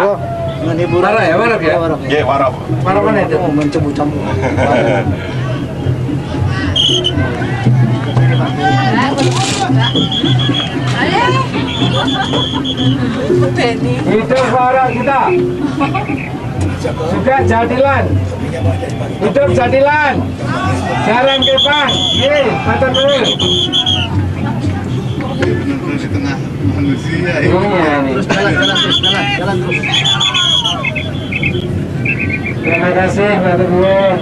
Marah ya, marah ya? Iya, marah. Marah mana itu? Mencabut-cabut. Hidup marah kita. Juga jadilan. Hidup jadilan. Jarang kepang. Ye, matur nuwun. Di tengah manusia. Terus jalan terus. Terima kasih, matur nuwun.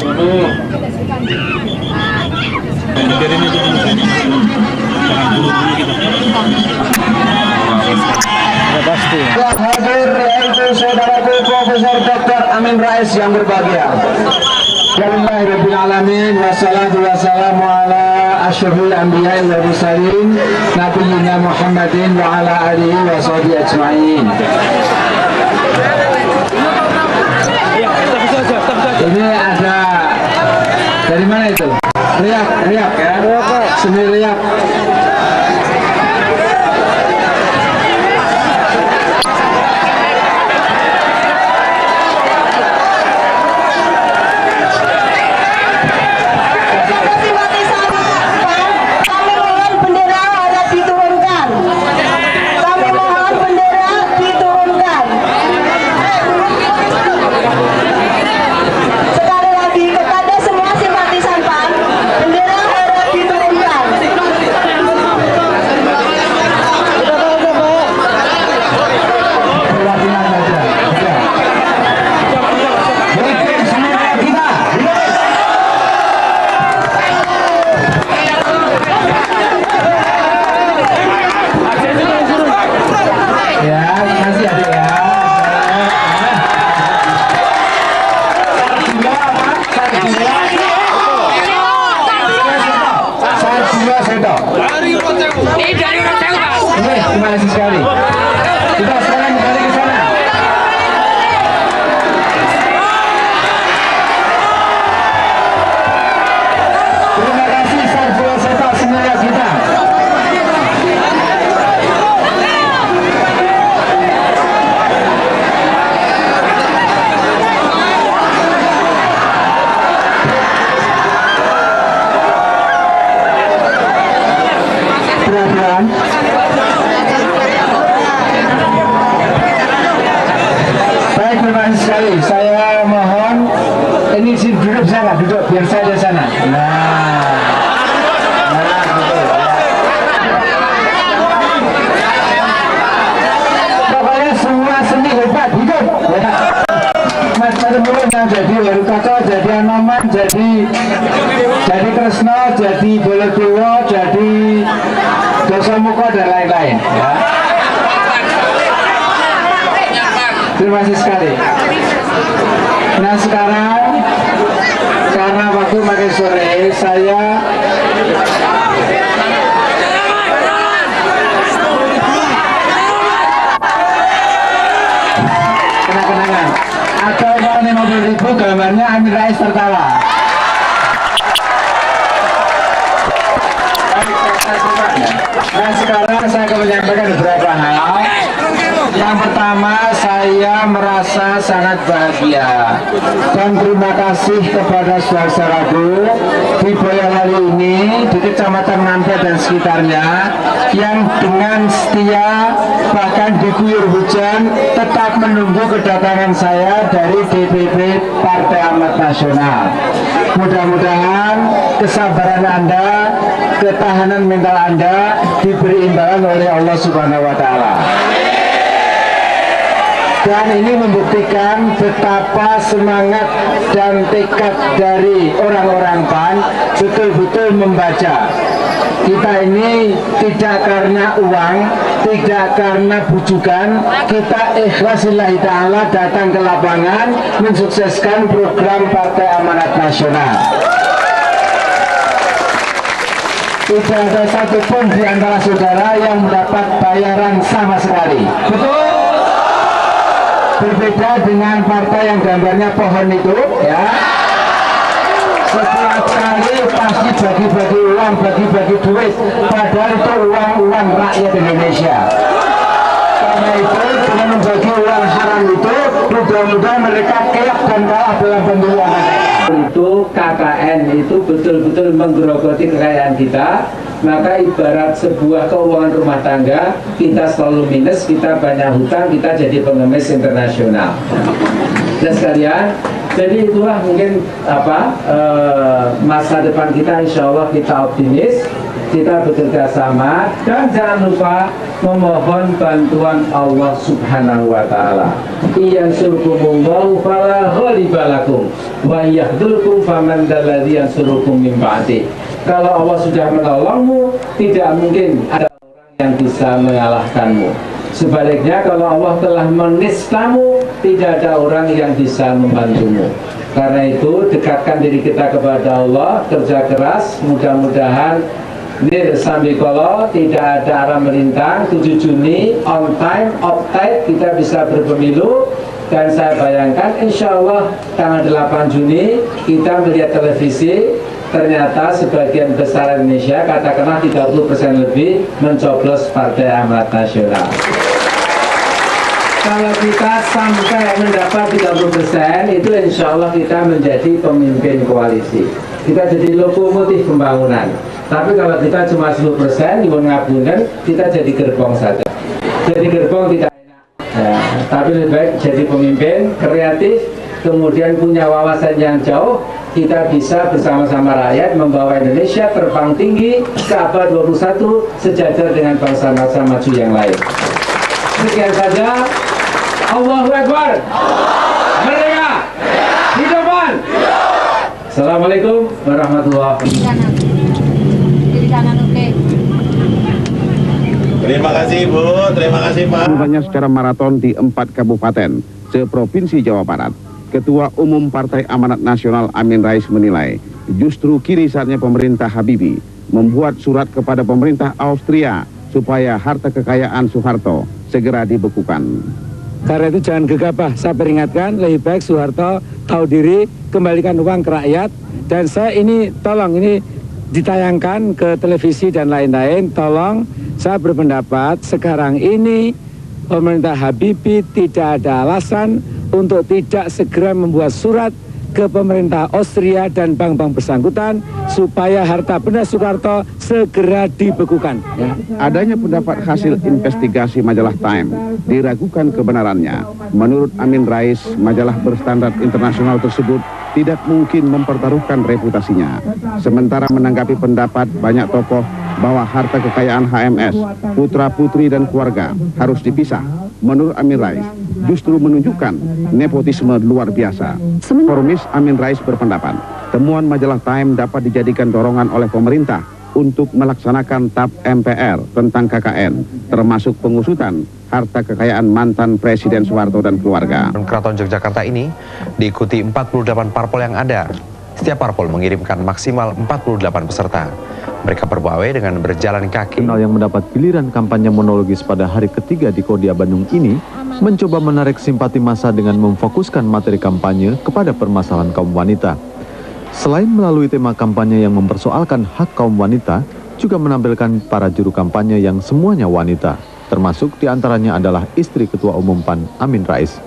Pasti. Hadir yaitu saudaraku Profesor Dr. Amin Rais yang berbahagia. Alhamdulillahirrahmanirrahim. Wassalatu wassalamu ala asyrafil anbiya'i wal mursalin Nabiyyina Muhammadin wa ala alihi wa sahbihi ajma'in. Ini ada dari mana itu? Riak ya? Seni riak. Terima kasih sekali. Kita sekarang kembali ke sana. Terima kasih Sarjana Sepak Semuanya kita. Baik, terima kasih sekali. Saya mohon ini sih duduk sana, duduk biar saya di sana. Pokoknya semua seni hebat, hidup. Macam-macam yang jadi Herukato, jadi Anoman, jadi Kresno, jadi Baladewa, jadi Dasamuka dan lain-lain. Ya. Terima kasih sekali. Nah sekarang karena waktu makin sore, saya kenang-kenangan. Atau kalau 50.000 gambarnya Amin Rais tertawa. Nah sekarang saya akan menyampaikan beberapa hal. Yang pertama, saya merasa sangat bahagia dan terima kasih kepada saudara-saudaraku di Boyolali ini, di Kecamatan Ngampet dan sekitarnya, yang dengan setia bahkan diguyur hujan tetap menunggu kedatangan saya dari DPP Partai Amanat Nasional. Mudah-mudahan kesabaran Anda, ketahanan mental Anda diberi imbalan oleh Allah Subhanahu wa Ta'ala. Dan ini membuktikan betapa semangat dan tekad dari orang-orang PAN betul-betul membaca Kita ini tidak karena uang, tidak karena bujukan, kita ikhlas lillahi ta'ala datang ke lapangan mensukseskan program Partai Amanat Nasional. Tidak ada satupun di antara saudara yang mendapat bayaran sama sekali. Betul? Berbeda dengan partai yang gambarnya pohon itu, ya. Setiap kali pasti bagi-bagi uang, bagi-bagi duit, padahal itu uang rakyat Indonesia. Karena itu dengan membagi uang haram itu, mudah-mudahan mereka keok dan kalah dalam bentuk uang itu. KKN itu betul-betul menggerogoti kekayaan kita. Maka ibarat sebuah keuangan rumah tangga, kita selalu minus, kita banyak hutang, kita jadi pengemis internasional. Dan sekalian, jadi itulah mungkin masa depan kita, insya Allah kita optimis, kita bekerja sama, dan jangan lupa memohon bantuan Allah Subhanahu wa Ta'ala. Iyansurkumullahu fala ghaliba lakum wa yahdulkum faman dalladzi yansurukum min ba'di. Kalau Allah sudah menolongmu, tidak mungkin ada orang yang bisa mengalahkanmu. Sebaliknya, kalau Allah telah menistamu, tidak ada orang yang bisa membantumu. Karena itu, dekatkan diri kita kepada Allah, kerja keras, mudah-mudahan nir sambikolo, tidak ada arah melintang. 7 Juni, on time, off tight, kita bisa berpemilu. Dan saya bayangkan, insya Allah tanggal 8 Juni, kita melihat televisi, ternyata sebagian besar Indonesia, katakanlah 30% lebih, mencoblos Partai Amanat Nasional. Kalau kita sampai mendapat 30%, itu insya Allah kita menjadi pemimpin koalisi. Kita jadi lokomotif pembangunan. Tapi kalau kita cuma 10%, ngabungan, kita jadi gerbong saja. Jadi gerbong tidak enak. Ya, tapi lebih baik jadi pemimpin, kreatif, kemudian punya wawasan yang jauh, kita bisa bersama-sama rakyat membawa Indonesia terbang tinggi ke abad 21 sejajar dengan bangsa-bangsa maju yang lain. Sekian saja. Allahu Akbar. Merdeka. Hidupan. Assalamualaikum warahmatullahi wabarakatuh. Terima kasih Bu, terima kasih Pak. Banyak secara maraton di 4 kabupaten seprovinsi Jawa Barat. Ketua Umum Partai Amanat Nasional Amin Rais menilai justru kini saatnya pemerintah Habibie membuat surat kepada pemerintah Austria supaya harta kekayaan Soeharto segera dibekukan. Karena itu jangan gegabah, saya peringatkan lebih baik Soeharto tahu diri, kembalikan uang ke rakyat. Dan saya ini tolong ini ditayangkan ke televisi dan lain-lain, tolong saya berpendapat sekarang ini pemerintah Habibie tidak ada alasan untuk tidak segera membuat surat ke pemerintah Austria dan bank-bank bersangkutan supaya harta benda Soeharto segera dibekukan. Ya. Adanya pendapat hasil investigasi majalah Time diragukan kebenarannya. Menurut Amin Rais, majalah berstandar internasional tersebut tidak mungkin mempertaruhkan reputasinya. Sementara menanggapi pendapat banyak tokoh bahwa harta kekayaan HMS, putra-putri dan keluarga harus dipisah, menurut Amin Rais justru menunjukkan nepotisme luar biasa. Forumis Amin Rais berpendapat, temuan majalah Time dapat dijadikan dorongan oleh pemerintah untuk melaksanakan TAP MPR tentang KKN, termasuk pengusutan harta kekayaan mantan Presiden Soeharto dan keluarga. Keraton Yogyakarta ini diikuti 48 parpol yang ada. Setiap parpol mengirimkan maksimal 48 peserta. Mereka berbawai dengan berjalan kaki. Yang mendapat giliran kampanye monologis pada hari ketiga di Kodia Bandung ini mencoba menarik simpati massa dengan memfokuskan materi kampanye kepada permasalahan kaum wanita. Selain melalui tema kampanye yang mempersoalkan hak kaum wanita, juga menampilkan para juru kampanye yang semuanya wanita, termasuk diantaranya adalah istri Ketua Umum PAN Amin Rais.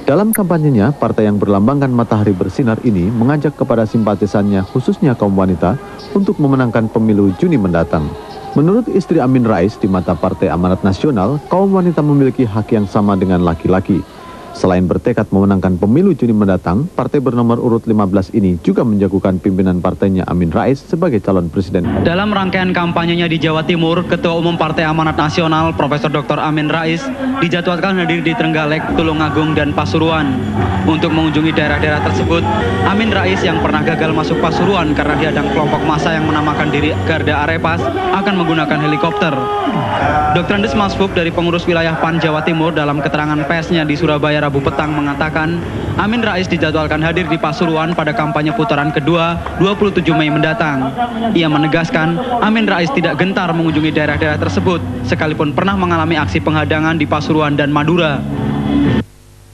Dalam kampanyenya, partai yang berlambangkan matahari bersinar ini mengajak kepada simpatisannya, khususnya kaum wanita, untuk memenangkan pemilu Juni mendatang. Menurut istri Amin Rais, di mata Partai Amanat Nasional, kaum wanita memiliki hak yang sama dengan laki-laki. Selain bertekad memenangkan pemilu Juni mendatang, partai bernomor urut 15 ini juga menjagokan pimpinan partainya Amin Rais sebagai calon presiden. Dalam rangkaian kampanyenya di Jawa Timur, Ketua Umum Partai Amanat Nasional Profesor Dr. Amin Rais dijadwalkan hadir di Trenggalek, Tulungagung, dan Pasuruan. Untuk mengunjungi daerah-daerah tersebut, Amin Rais yang pernah gagal masuk Pasuruan karena dihadang kelompok massa yang menamakan diri Garda Arepas akan menggunakan helikopter. Dr. Andes Masfuk dari pengurus wilayah PAN Jawa Timur dalam keterangan persnya di Surabaya Rabu petang mengatakan, Amin Rais dijadwalkan hadir di Pasuruan pada kampanye putaran kedua 27 Mei mendatang. Ia menegaskan, Amin Rais tidak gentar mengunjungi daerah-daerah tersebut, sekalipun pernah mengalami aksi penghadangan di Pasuruan dan Madura.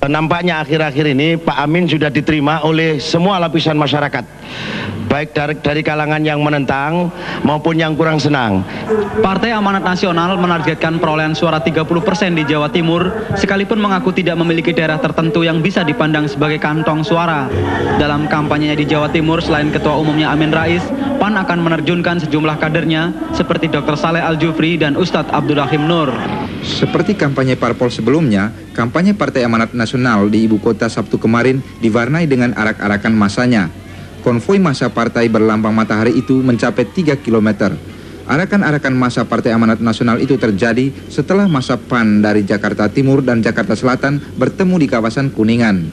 Nampaknya akhir-akhir ini Pak Amin sudah diterima oleh semua lapisan masyarakat, baik dari kalangan yang menentang maupun yang kurang senang. Partai Amanat Nasional menargetkan perolehan suara 30% di Jawa Timur, sekalipun mengaku tidak memiliki daerah tertentu yang bisa dipandang sebagai kantong suara. Dalam kampanyenya di Jawa Timur, selain Ketua Umumnya Amin Rais, PAN akan menerjunkan sejumlah kadernya seperti Dr. Saleh Al-Jufri dan Ustadz Abdurrahim Nur. Seperti kampanye parpol sebelumnya, kampanye Partai Amanat Nasional di ibu kota Sabtu kemarin diwarnai dengan arak-arakan masanya. Konvoi massa partai berlambang matahari itu mencapai 3 km. Arakan-arakan massa Partai Amanat Nasional itu terjadi setelah massa PAN dari Jakarta Timur dan Jakarta Selatan bertemu di kawasan Kuningan.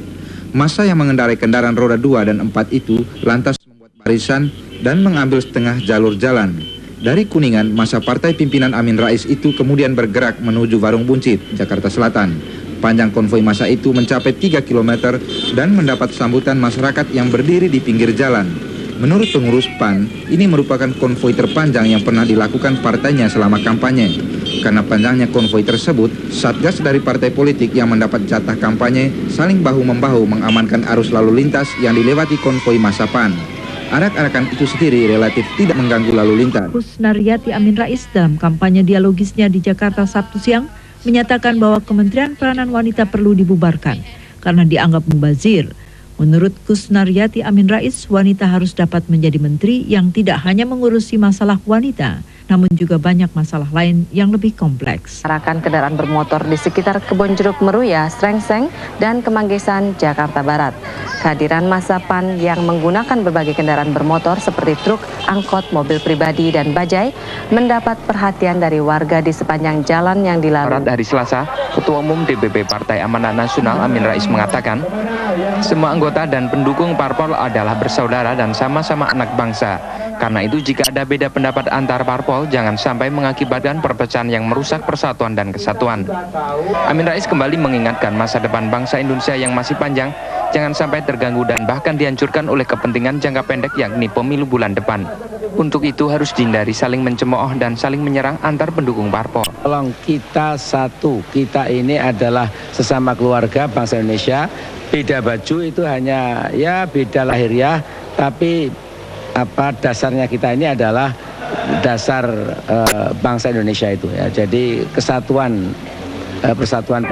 Massa yang mengendarai kendaraan roda 2 dan 4 itu lantas membuat barisan dan mengambil setengah jalur jalan. Dari Kuningan, massa partai pimpinan Amin Rais itu kemudian bergerak menuju Warung Buncit, Jakarta Selatan. Panjang konvoi massa itu mencapai 3 km dan mendapat sambutan masyarakat yang berdiri di pinggir jalan. Menurut pengurus PAN, ini merupakan konvoi terpanjang yang pernah dilakukan partainya selama kampanye. Karena panjangnya konvoi tersebut, satgas dari partai politik yang mendapat jatah kampanye saling bahu-membahu mengamankan arus lalu lintas yang dilewati konvoi massa PAN. Arak-arakan itu sendiri relatif tidak mengganggu lalu lintas. Kusnaryati Amin Rais dalam kampanye dialogisnya di Jakarta Sabtu siang menyatakan bahwa Kementerian Peranan Wanita perlu dibubarkan karena dianggap mubazir. Menurut Kusnaryati Amin Rais, wanita harus dapat menjadi menteri yang tidak hanya mengurusi masalah wanita, namun juga banyak masalah lain yang lebih kompleks. Arakan kendaraan bermotor di sekitar Kebonjeruk Meruya, Srengseng, dan Kemanggisan, Jakarta Barat. Kehadiran massa PAN yang menggunakan berbagai kendaraan bermotor seperti truk, angkot, mobil pribadi, dan bajai mendapat perhatian dari warga di sepanjang jalan yang dilalui. Hari Selasa, Ketua Umum DPP Partai Amanat Nasional Amin Rais mengatakan, semua anggota dan pendukung parpol adalah bersaudara dan sama-sama anak bangsa. Karena itu jika ada beda pendapat antar parpol, jangan sampai mengakibatkan perpecahan yang merusak persatuan dan kesatuan. Amin Rais kembali mengingatkan masa depan bangsa Indonesia yang masih panjang, jangan sampai terganggu dan bahkan dihancurkan oleh kepentingan jangka pendek yakni pemilu bulan depan. Untuk itu harus dihindari saling mencemooh dan saling menyerang antar pendukung parpol. Tolong kita satu, kita ini adalah sesama keluarga bangsa Indonesia. Beda baju itu hanya ya beda lahiriah, tapi dasarnya kita ini adalah dasar bangsa Indonesia itu ya. Jadi kesatuan persatuan.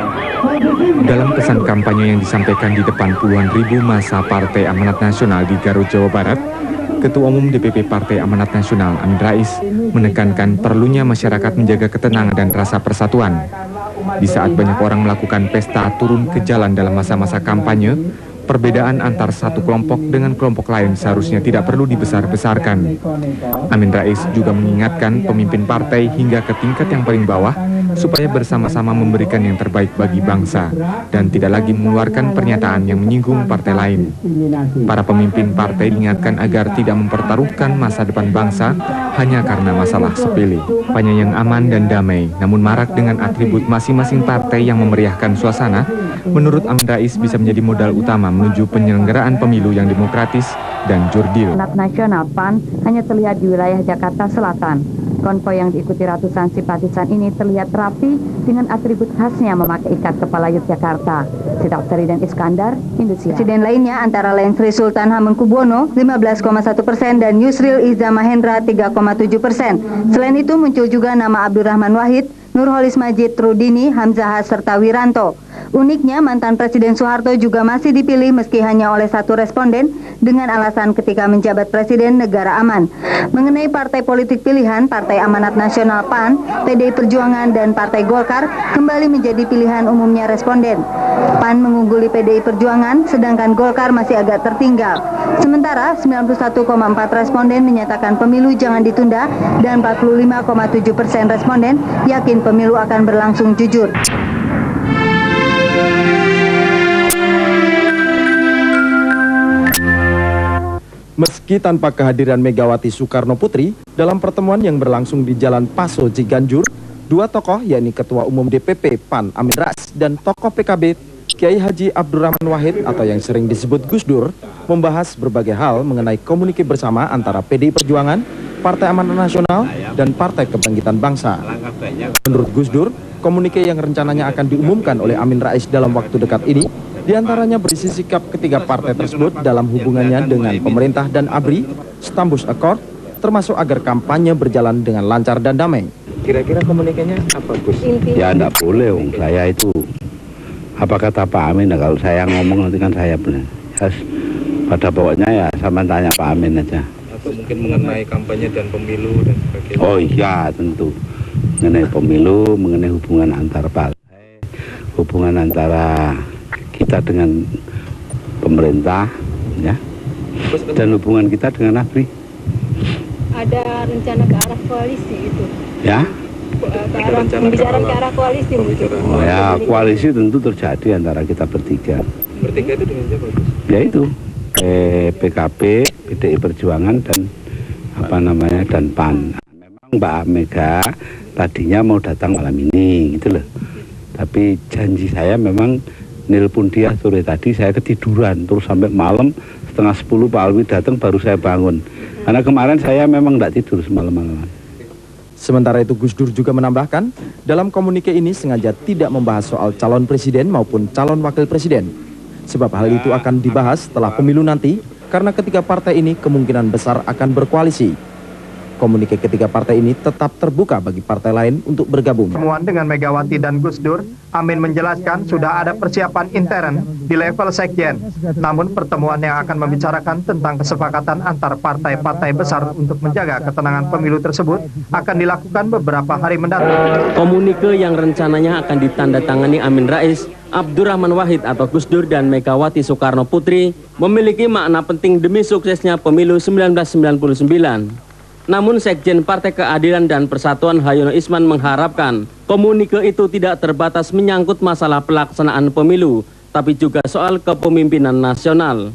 Dalam pesan kampanye yang disampaikan di depan puluhan ribu massa Partai Amanat Nasional di Garut, Jawa Barat, Ketua Umum DPP Partai Amanat Nasional Amin Rais menekankan perlunya masyarakat menjaga ketenangan dan rasa persatuan. Di saat banyak orang melakukan pesta turun ke jalan dalam masa-masa kampanye, perbedaan antar satu kelompok dengan kelompok lain seharusnya tidak perlu dibesar-besarkan. Amin Rais juga mengingatkan pemimpin partai hingga ke tingkat yang paling bawah supaya bersama-sama memberikan yang terbaik bagi bangsa dan tidak lagi mengeluarkan pernyataan yang menyinggung partai lain. Para pemimpin partai diingatkan agar tidak mempertaruhkan masa depan bangsa hanya karena masalah sepele. Kampanye yang aman dan damai namun marak dengan atribut masing-masing partai yang memeriahkan suasana, menurut Amin Rais bisa menjadi modal utama menuju penyelenggaraan pemilu yang demokratis dan jurdil. Amanat Nasional PAN hanya terlihat di wilayah Jakarta Selatan. Konvoi yang diikuti ratusan simpatisan ini terlihat rapi dengan atribut khasnya memakai ikat kepala Yogyakarta. Sidak Ferdinand Iskandar, Indonesia. Presiden lainnya antara lain Sri Sultan Hamengkubuwono 15,1% dan Yusril Iza Mahendra 3,7%. Selain itu muncul juga nama Abdurrahman Wahid, Nurholis Majid Rudini, Hamzahas serta Wiranto. Uniknya, mantan Presiden Soeharto juga masih dipilih meski hanya oleh 1 responden dengan alasan ketika menjabat Presiden negara aman. Mengenai partai politik pilihan, Partai Amanat Nasional PAN, PDI Perjuangan, dan Partai Golkar kembali menjadi pilihan umumnya responden. PAN mengungguli PDI Perjuangan, sedangkan Golkar masih agak tertinggal. Sementara 91,4 responden menyatakan pemilu jangan ditunda dan 45,7% responden yakin pemilu akan berlangsung jujur. Meski tanpa kehadiran Megawati Soekarno Putri, dalam pertemuan yang berlangsung di Jalan Paso Ciganjur, 2 tokoh yakni Ketua Umum DPP PAN Amin Rais dan tokoh PKB Kiai Haji Abdurrahman Wahid atau yang sering disebut Gus Dur membahas berbagai hal mengenai komunikasi bersama antara PDI Perjuangan, Partai Amanat Nasional, dan Partai Kebangkitan Bangsa. Menurut Gus Dur, komunikasi yang rencananya akan diumumkan oleh Amin Rais dalam waktu dekat ini diantaranya berisi sikap ketiga partai tersebut dalam hubungannya dengan pemerintah dan ABRI, Stambus Accord, termasuk agar kampanye berjalan dengan lancar dan damai. Kira-kira komunikasinya apa, Gus? Ya enggak boleh, saya itu apa kata Pak Amin, nah, kalau saya ngomong nanti kan saya benar. Yes. Pada pokoknya ya sama tanya Pak Amin aja. Atau mungkin mengenai kampanye dan pemilu dan sebagainya. Oh iya, tentu. Mengenai pemilu, mengenai hubungan antar partai, hubungan antara kita dengan pemerintah, ya, dan hubungan kita dengan ABRI. Ada rencana ke arah koalisi itu? Ya? Pembicaraan ke arah koalisi mungkin? Oh ya, koalisi tentu terjadi antara kita bertiga. Bertiga itu dengan siapa? Ya itu, PKB, PDI Perjuangan, dan apa namanya, dan PAN. Memang Mbak Mega tadinya mau datang malam ini, gitu loh. Tapi janji saya memang nelpon dia sore tadi, saya ketiduran terus sampai malam setengah 10 Pak Alwi datang baru saya bangun. Karena kemarin saya memang tidak tidur semalam-malaman. Sementara itu Gus Dur juga menambahkan, dalam komunike ini sengaja tidak membahas soal calon presiden maupun calon wakil presiden. Sebab hal itu akan dibahas setelah pemilu nanti, karena ketiga partai ini kemungkinan besar akan berkoalisi. Komunike ketiga partai ini tetap terbuka bagi partai lain untuk bergabung. Pertemuan dengan Megawati dan Gus Dur, Amin menjelaskan sudah ada persiapan intern di level sekjen. Namun pertemuan yang akan membicarakan tentang kesepakatan antar partai-partai besar untuk menjaga ketenangan pemilu tersebut akan dilakukan beberapa hari mendatang. Komunike yang rencananya akan ditandatangani Amin Rais, Abdurrahman Wahid atau Gus Dur dan Megawati Soekarno Putri memiliki makna penting demi suksesnya pemilu 1999. Namun Sekjen Partai Keadilan dan Persatuan Hayono Isman mengharapkan komunike itu tidak terbatas menyangkut masalah pelaksanaan pemilu, tapi juga soal kepemimpinan nasional.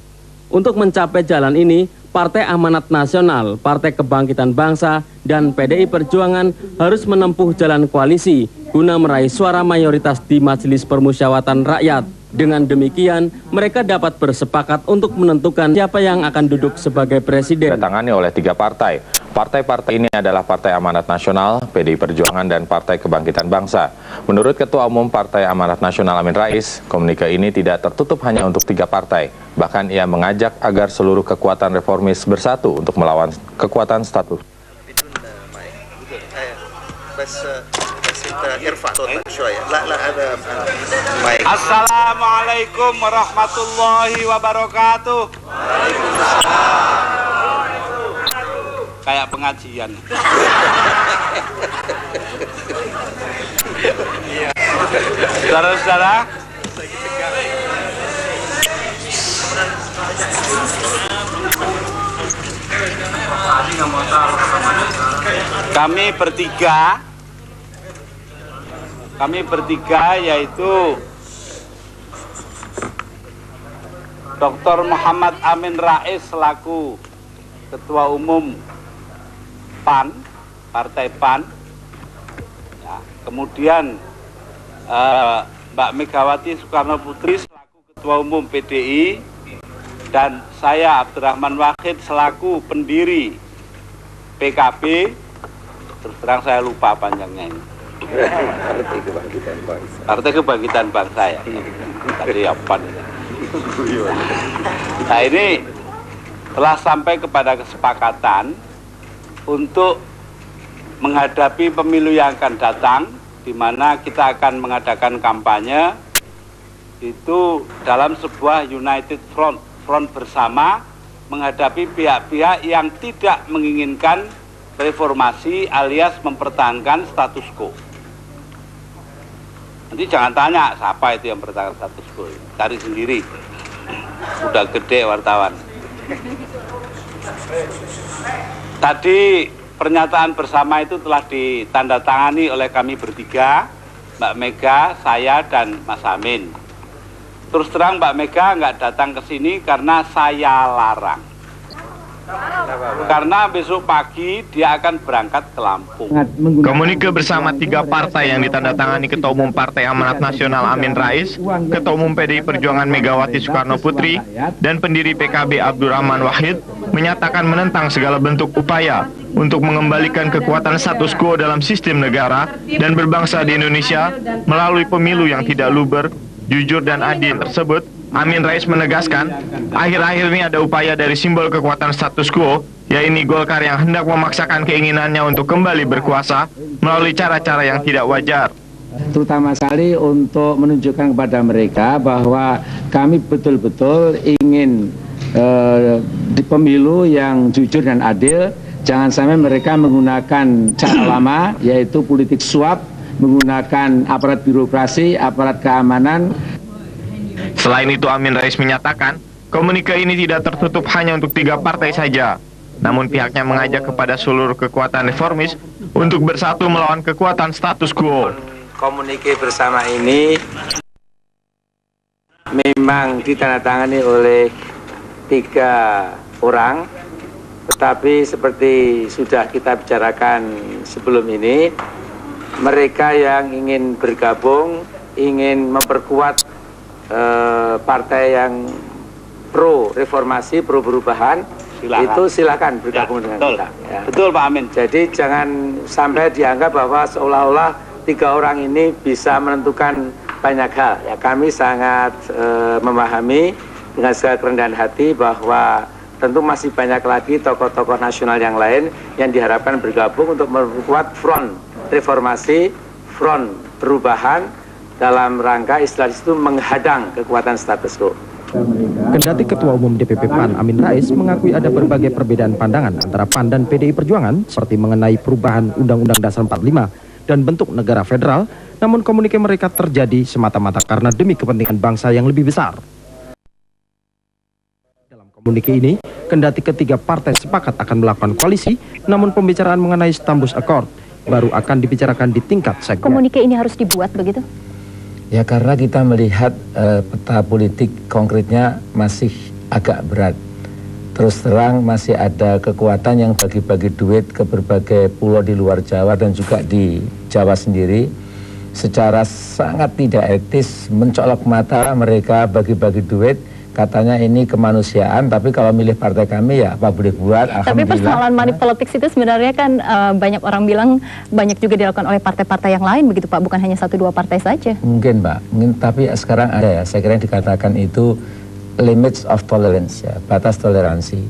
Untuk mencapai jalan ini, Partai Amanat Nasional, Partai Kebangkitan Bangsa, dan PDI Perjuangan harus menempuh jalan koalisi guna meraih suara mayoritas di Majelis Permusyawaratan Rakyat. Dengan demikian, mereka dapat bersepakat untuk menentukan siapa yang akan duduk sebagai presiden. Ditangani oleh 3 partai. Partai-partai ini adalah Partai Amanat Nasional, PDI Perjuangan, dan Partai Kebangkitan Bangsa. Menurut Ketua Umum Partai Amanat Nasional Amin Rais, komunike ini tidak tertutup hanya untuk 3 partai. Bahkan ia mengajak agar seluruh kekuatan reformis bersatu untuk melawan kekuatan status. Assalamualaikum warahmatullahi wabarakatuh. Kayak pengajian. Saudara-saudara, kami bertiga yaitu Dr. Muhammad Amin Rais selaku Ketua Umum PAN, Partai PAN, ya, kemudian Mbak Megawati Soekarno Putri selaku Ketua Umum PDI, dan saya Abdurrahman Wahid selaku pendiri PKB. Terus terang saya lupa panjangnya ini. Partai Kebangkitan Bangsa ya. Tadi apa nih? Nah ini telah sampai kepada kesepakatan untuk menghadapi pemilu yang akan datang, di mana kita akan mengadakan kampanye itu dalam sebuah united front bersama menghadapi pihak-pihak yang tidak menginginkan reformasi alias mempertahankan status quo. Nanti jangan tanya siapa itu yang mempertahankan status quo, cari sendiri. Udah gede wartawan. Tadi pernyataan bersama itu telah ditandatangani oleh kami bertiga, Mbak Mega, saya, dan Mas Amin. Terus terang Mbak Mega nggak datang ke sini karena saya larang. Karena besok pagi dia akan berangkat ke Lampung. Komunike bersama 3 partai yang ditandatangani Ketua Umum Partai Amanat Nasional Amin Rais, Ketua Umum PDI Perjuangan Megawati Soekarno Putri, dan pendiri PKB Abdurrahman Wahid menyatakan menentang segala bentuk upaya untuk mengembalikan kekuatan status quo dalam sistem negara dan berbangsa di Indonesia melalui pemilu yang tidak luber, jujur dan adil tersebut. Amin Rais menegaskan, akhir-akhir ini ada upaya dari simbol kekuatan status quo, yaitu Golkar yang hendak memaksakan keinginannya untuk kembali berkuasa melalui cara-cara yang tidak wajar. Terutama sekali untuk menunjukkan kepada mereka bahwa kami betul-betul ingin di pemilu yang jujur dan adil. Jangan sampai mereka menggunakan cara lama, yaitu politik suap, menggunakan aparat birokrasi, aparat keamanan. Selain itu, Amin Rais menyatakan, komunike ini tidak tertutup hanya untuk 3 partai saja. Namun pihaknya mengajak kepada seluruh kekuatan reformis untuk bersatu melawan kekuatan status quo. Komunike bersama ini memang ditandatangani oleh 3 orang, tetapi seperti sudah kita bicarakan sebelum ini, mereka yang ingin bergabung, ingin memperkuat partai yang pro reformasi, pro perubahan, itu silakan bergabung dengan kita. Ya. Betul Pak Amin. Jadi jangan sampai dianggap bahwa seolah-olah 3 orang ini bisa menentukan banyak hal. Ya, kami sangat memahami dengan segala kerendahan hati bahwa tentu masih banyak lagi tokoh-tokoh nasional yang lain yang diharapkan bergabung untuk memperkuat front reformasi, front perubahan, dalam rangka istilah itu menghadang kekuatan status quo. Kendati Ketua Umum DPP PAN Amin Rais mengakui ada berbagai perbedaan pandangan antara PAN dan PDI Perjuangan seperti mengenai perubahan Undang-Undang Dasar 45 dan bentuk negara federal, namun komunike mereka terjadi semata-mata karena demi kepentingan bangsa yang lebih besar. Dalam komunike ini, kendati ketiga partai sepakat akan melakukan koalisi, namun pembicaraan mengenai Stambus Accord baru akan dibicarakan di tingkat sekjen. Komunike ini harus dibuat begitu? Ya, karena kita melihat peta politik konkretnya masih agak berat. Terus terang masih ada kekuatan yang bagi-bagi duit ke berbagai pulau di luar Jawa dan juga di Jawa sendiri. Secara sangat tidak etis, mencolok mata mereka bagi-bagi duit. Katanya ini kemanusiaan, tapi kalau milih partai kami ya apa boleh buat. Tapi persoalan money politics itu sebenarnya kan banyak orang bilang banyak juga dilakukan oleh partai-partai yang lain begitu Pak, bukan hanya 1-2 partai saja. Mungkin Pak, tapi sekarang ada ya, saya kira yang dikatakan itu limits of tolerance ya, batas toleransi.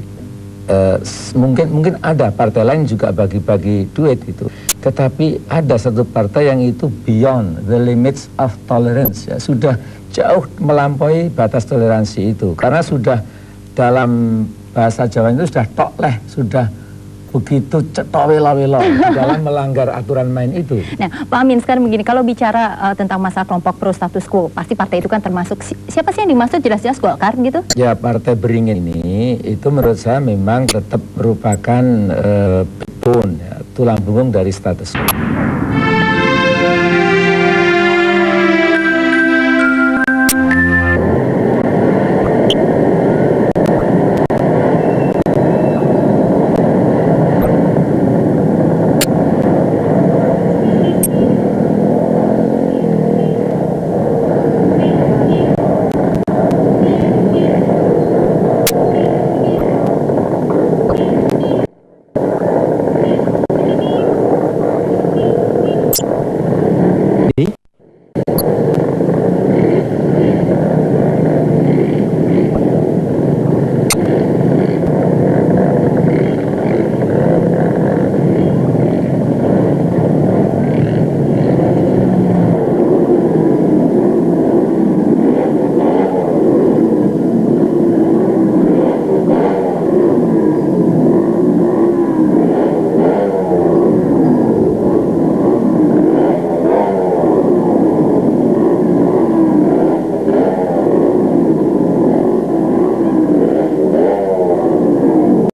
Mungkin ada partai lain juga bagi-bagi duit itu, tetapi ada satu partai yang itu beyond the limits of tolerance ya, sudah jauh melampaui batas toleransi itu, karena sudah dalam bahasa Jawa itu sudah tokleh, sudah begitu cetok welo-welo dalam melanggar aturan main itu. Nah, Pak Amin, sekarang begini, kalau bicara tentang masalah kelompok pro status quo, pasti partai itu kan termasuk, siapa sih yang dimaksud? Jelas-jelas Golkar gitu? Ya, partai beringin ini itu menurut saya memang tetap merupakan backbone, ya, tulang punggung dari status quo.